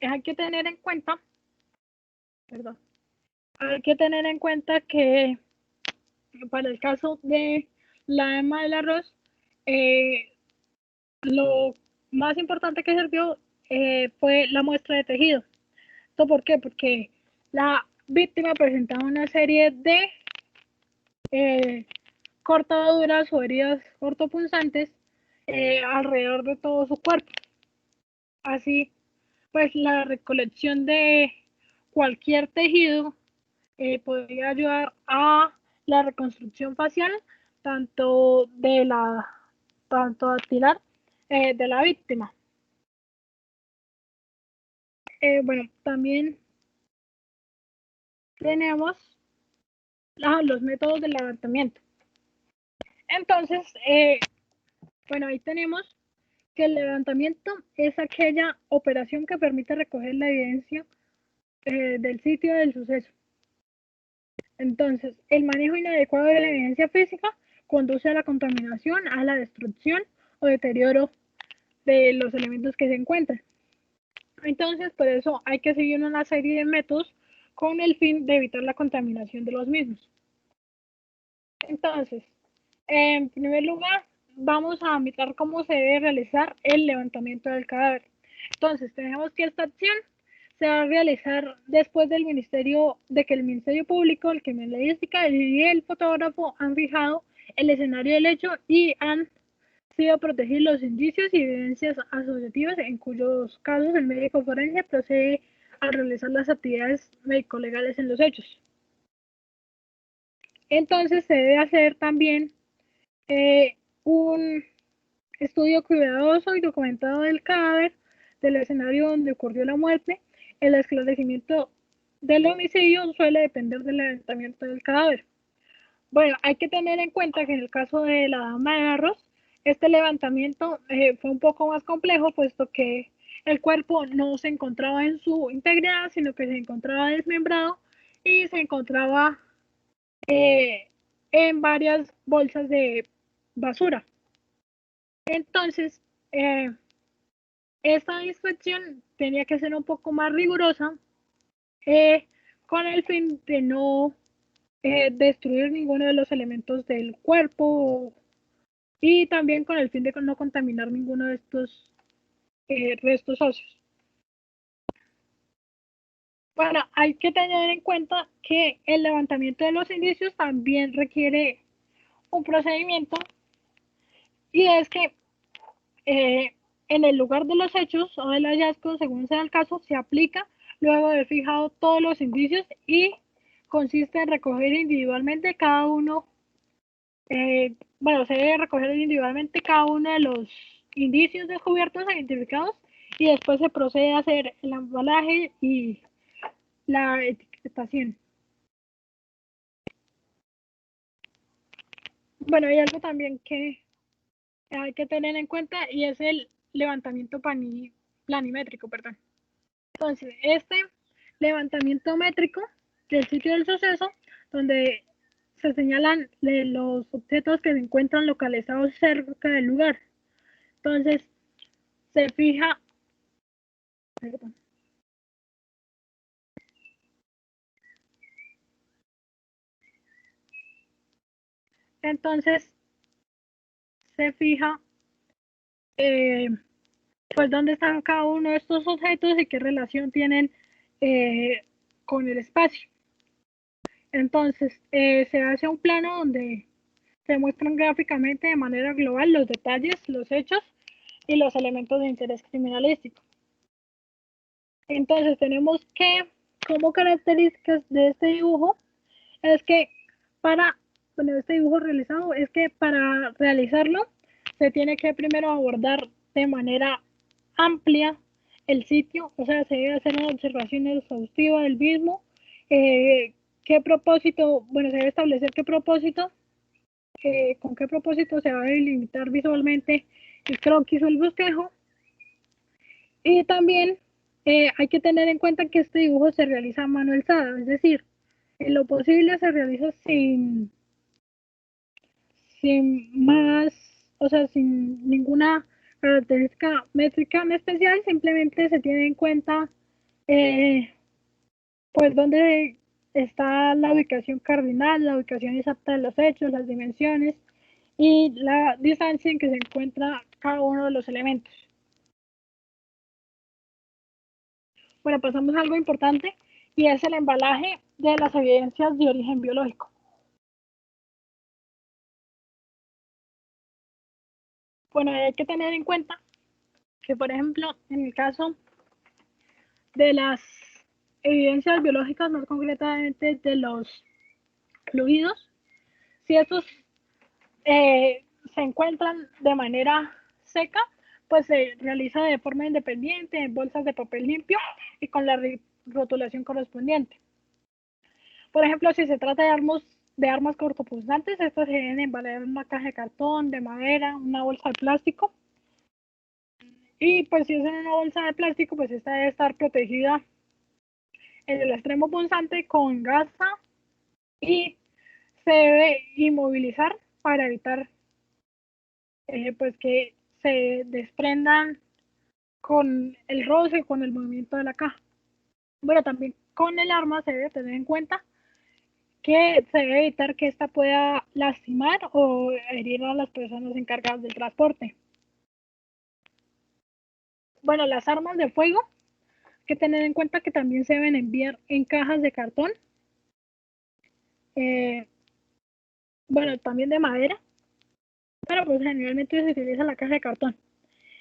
hay que tener en cuenta, que para el caso de la dama del arroz, lo más importante que sirvió fue la muestra de tejido. ¿Esto por qué? Porque la víctima presentaba una serie de cortaduras o heridas cortopunzantes alrededor de todo su cuerpo. Así, pues la recolección de cualquier tejido podría ayudar a la reconstrucción facial, tanto dactilar de la víctima. Bueno, también tenemos los métodos de levantamiento. Entonces, bueno, ahí tenemos que el levantamiento es aquella operación que permite recoger la evidencia del sitio del suceso. Entonces, el manejo inadecuado de la evidencia física conduce a la contaminación, a la destrucción o deterioro de los elementos que se encuentran. Entonces, por eso hay que seguir una serie de métodos con el fin de evitar la contaminación de los mismos. Entonces, en primer lugar, vamos a mirar cómo se debe realizar el levantamiento del cadáver. Entonces, tenemos que esta acción se va a realizar después de que el Ministerio Público, el Criminalística y el fotógrafo han fijado el escenario del hecho y han sido protegidos los indicios y evidencias asociativas en cuyos casos el médico forense procede a realizar las actividades médico-legales en los hechos. Entonces se debe hacer también un estudio cuidadoso y documentado del cadáver, del escenario donde ocurrió la muerte. El esclarecimiento del homicidio suele depender del levantamiento del cadáver. Bueno, hay que tener en cuenta que en el caso de la dama de arroz, este levantamiento fue un poco más complejo, puesto que el cuerpo no se encontraba en su integridad, sino que se encontraba desmembrado y se encontraba en varias bolsas de basura. Entonces, esta inspección tenía que ser un poco más rigurosa con el fin de no destruir ninguno de los elementos del cuerpo y también con el fin de no contaminar ninguno de estos restos óseos. Bueno, hay que tener en cuenta que el levantamiento de los indicios también requiere un procedimiento y es que en el lugar de los hechos o del hallazgo, según sea el caso, se aplica luego de haber fijado todos los indicios y consiste en recoger individualmente cada uno, se debe recoger individualmente cada uno de los indicios descubiertos e identificados y después se procede a hacer el embalaje y la etiquetación. Bueno, hay algo también que hay que tener en cuenta y es el levantamiento planimétrico, perdón. Entonces, este levantamiento métrico del sitio del suceso, donde se señalan los objetos que se encuentran localizados cerca del lugar. Entonces, se fija, perdón. Entonces, se fija pues dónde están cada uno de estos objetos y qué relación tienen con el espacio. Entonces, se hace un plano donde se muestran gráficamente de manera global los detalles, los hechos y los elementos de interés criminalístico. Entonces, tenemos que, como características de este dibujo, es que este dibujo realizado, es que para realizarlo se tiene que primero abordar de manera amplia el sitio, o sea, se debe hacer una observación exhaustiva del mismo, qué propósito, bueno, se debe establecer qué propósito, con qué propósito se va a delimitar visualmente el croquis o el bosquejo, y también hay que tener en cuenta que este dibujo se realiza a mano alzada, es decir, en lo posible se realiza sin más, o sea, sin ninguna característica métrica en especial, simplemente se tiene en cuenta pues dónde está la ubicación cardinal, la ubicación exacta de los hechos, las dimensiones y la distancia en que se encuentra cada uno de los elementos. Bueno, pasamos a algo importante y es el embalaje de las evidencias de origen biológico. Bueno, hay que tener en cuenta que, por ejemplo, en el caso de las evidencias biológicas, más concretamente de los fluidos, si estos se encuentran de manera seca, pues se realiza de forma independiente en bolsas de papel limpio y con la rotulación correspondiente. Por ejemplo, si se trata de armas cortopunzantes, estas se deben embalar en una caja de cartón, de madera, una bolsa de plástico. Y pues si es en una bolsa de plástico, pues esta debe estar protegida en el extremo punzante con gasa y se debe inmovilizar para evitar pues que se desprendan con el roce, con el movimiento de la caja. Bueno, también con el arma se debe tener en cuenta que se debe evitar que ésta pueda lastimar o herir a las personas encargadas del transporte. Bueno, las armas de fuego, hay que tener en cuenta que también se deben enviar en cajas de cartón, bueno, también de madera, pero pues generalmente se utiliza la caja de cartón.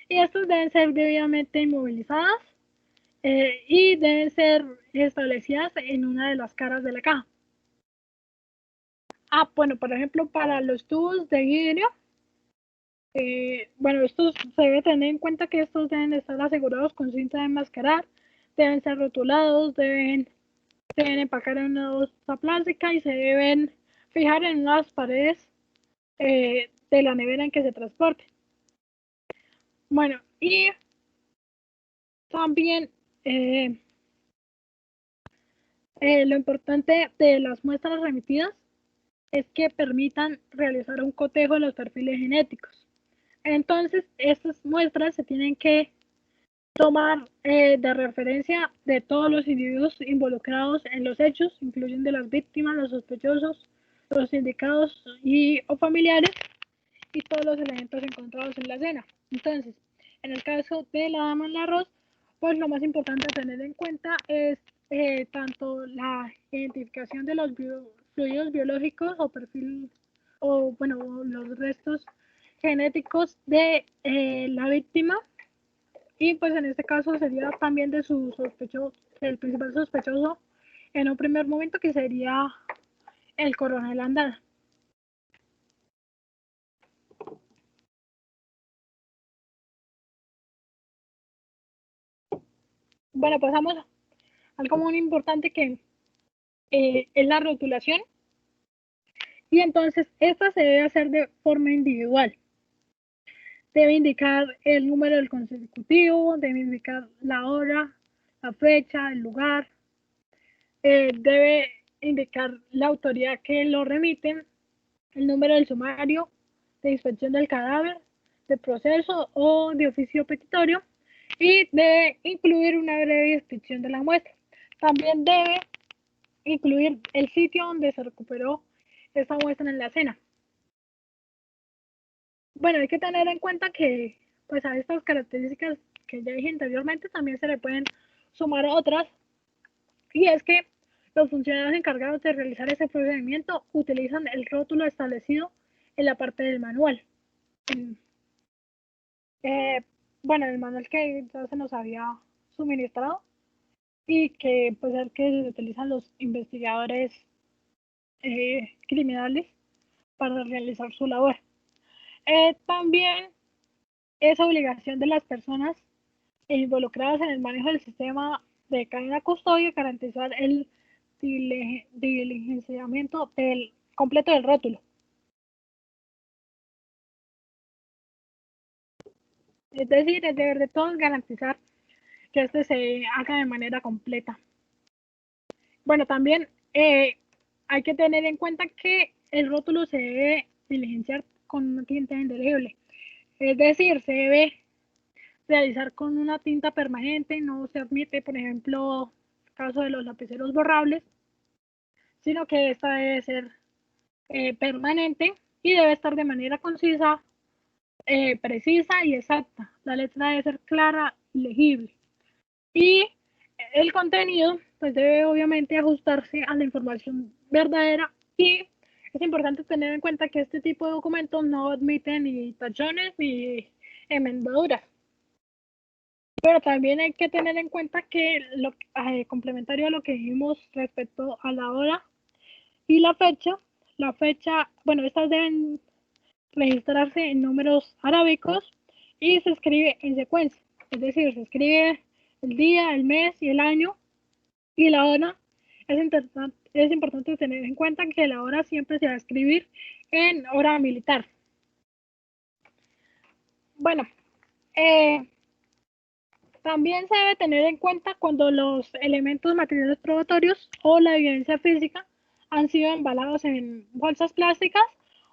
Y estas deben ser debidamente inmovilizadas y deben ser establecidas en una de las caras de la caja. Bueno, por ejemplo, para los tubos de vidrio, bueno, estos se debe tener en cuenta que estos deben estar asegurados con cinta de enmascarar, deben ser rotulados, deben empacar en una bolsa plástica y se deben fijar en unas paredes de la nevera en que se transporte. Bueno, y también lo importante de las muestras remitidas es que permitan realizar un cotejo de los perfiles genéticos. Entonces, estas muestras se tienen que tomar de referencia de todos los individuos involucrados en los hechos, incluyen de las víctimas, los sospechosos, los indicados o familiares y todos los elementos encontrados en la escena. Entonces, en el caso de la dama en arroz, pues lo más importante a tener en cuenta es tanto la identificación de los fluidos biológicos o perfil o bueno los restos genéticos de la víctima y pues en este caso sería también de su sospechoso, el principal sospechoso en un primer momento, que sería el coronel Andrade. Bueno, pasamos a algo muy importante, que es la rotulación, y entonces esta se debe hacer de forma individual. Debe indicar el número del consecutivo, debe indicar la hora, la fecha, el lugar, debe indicar la autoridad que lo remite, el número del sumario de inspección del cadáver, de proceso o de oficio petitorio, y debe incluir una breve descripción de la muestra. También debe incluir el sitio donde se recuperó esta muestra en la escena. Bueno, hay que tener en cuenta que pues a estas características que ya dije anteriormente también se le pueden sumar otras, y es que los funcionarios encargados de realizar ese procedimiento utilizan el rótulo establecido en la parte del manual. Bueno, el manual que ya se nos había suministrado, y que pues es el que utilizan los investigadores criminales para realizar su labor. También es obligación de las personas involucradas en el manejo del sistema de cadena custodia garantizar el diligenciamiento completo del rótulo. Es decir, es deber de todos garantizar que este se haga de manera completa. Bueno, también hay que tener en cuenta que el rótulo se debe diligenciar con una tinta indeleble. Es decir, se debe realizar con una tinta permanente. No se admite, por ejemplo, el caso de los lapiceros borrables, sino que esta debe ser permanente y debe estar de manera concisa, precisa y exacta. La letra debe ser clara y legible. Y el contenido pues debe obviamente ajustarse a la información verdadera, y es importante tener en cuenta que este tipo de documentos no admiten ni tachones ni enmendaduras. Pero también hay que tener en cuenta que complementario a lo que dijimos respecto a la hora y la fecha, bueno, estas deben registrarse en números arábicos y se escribe en secuencia. Es decir, se escribe el día, el mes y el año, y la hora. Es importante tener en cuenta que la hora siempre se va a escribir en hora militar. Bueno, también se debe tener en cuenta cuando los elementos materiales probatorios o la evidencia física han sido embalados en bolsas plásticas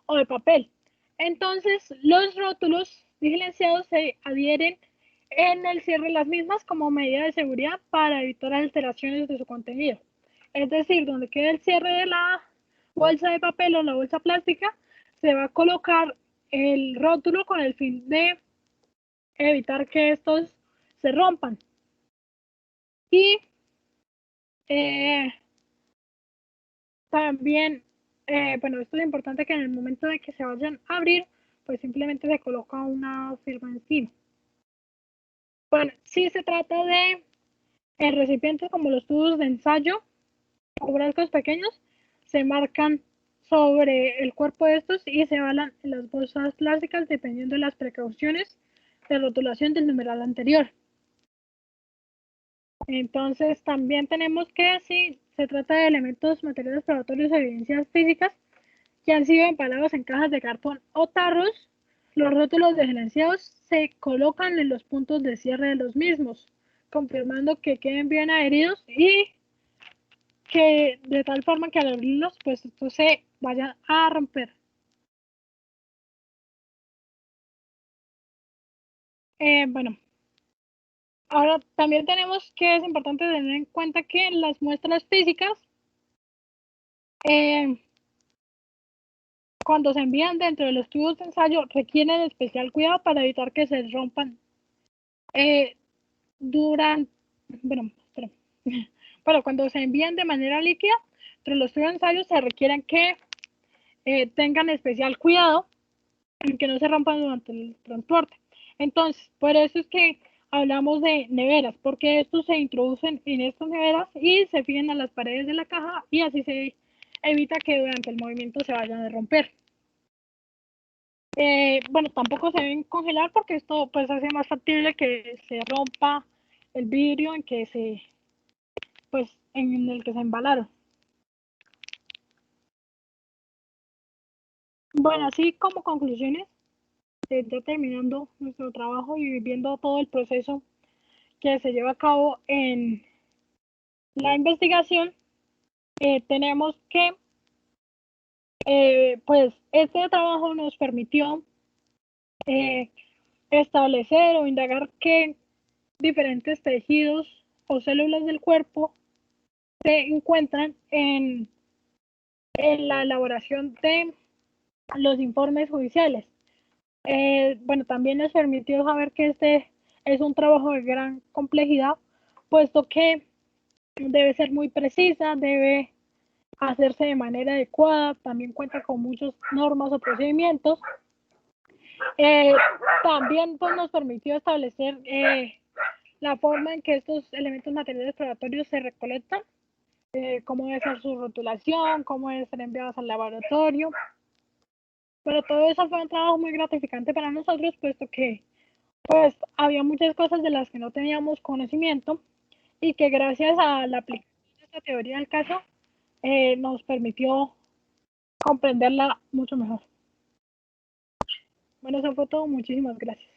o de papel. Entonces, los rótulos diligenciados se adhieren en el cierre de las mismas como medida de seguridad para evitar alteraciones de su contenido. Es decir, donde quede el cierre de la bolsa de papel o la bolsa plástica, se va a colocar el rótulo con el fin de evitar que estos se rompan. Y también, bueno, esto es importante, que en el momento de que se vayan a abrir, pues simplemente se coloca una firma encima. Bueno, si se trata de recipientes como los tubos de ensayo o frascos pequeños, se marcan sobre el cuerpo de estos y se embalan en las bolsas plásticas dependiendo de las precauciones de rotulación del numeral anterior. Entonces, también tenemos que, si se trata de elementos materiales probatorios o evidencias físicas que han sido empalados en cajas de cartón o tarros, los rótulos diligenciados se colocan en los puntos de cierre de los mismos, confirmando que queden bien adheridos y que de tal forma que al abrirlos, pues estos se vayan a romper. Bueno, ahora también tenemos que es importante tener en cuenta que las muestras físicas, cuando se envían dentro de los tubos de ensayo, requieren especial cuidado para evitar que se rompan bueno, cuando se envían de manera líquida entre los tubos de ensayo, se requieren que tengan especial cuidado en que no se rompan durante el transporte. Entonces, por eso es que hablamos de neveras, porque estos se introducen en estas neveras y se fijan a las paredes de la caja y así se evita que durante el movimiento se vayan a romper. Bueno, tampoco se deben congelar porque esto pues hace más factible que se rompa el vidrio en que en el que se embalaron. Bueno, así como conclusiones, ya terminando nuestro trabajo y viendo todo el proceso que se lleva a cabo en la investigación, tenemos que, pues, este trabajo nos permitió establecer o indagar qué diferentes tejidos o células del cuerpo se encuentran en la elaboración de los informes judiciales. Bueno, también nos permitió saber que este es un trabajo de gran complejidad, puesto que debe ser muy precisa, debe hacerse de manera adecuada, también cuenta con muchas normas o procedimientos. También pues, nos permitió establecer la forma en que estos elementos materiales probatorios se recolectan, cómo debe ser su rotulación, cómo deben ser enviados al laboratorio. Pero todo eso fue un trabajo muy gratificante para nosotros, puesto que pues había muchas cosas de las que no teníamos conocimiento y que gracias a la aplicación de esta teoría del caso nos permitió comprenderla mucho mejor. Bueno, eso fue todo. Muchísimas gracias.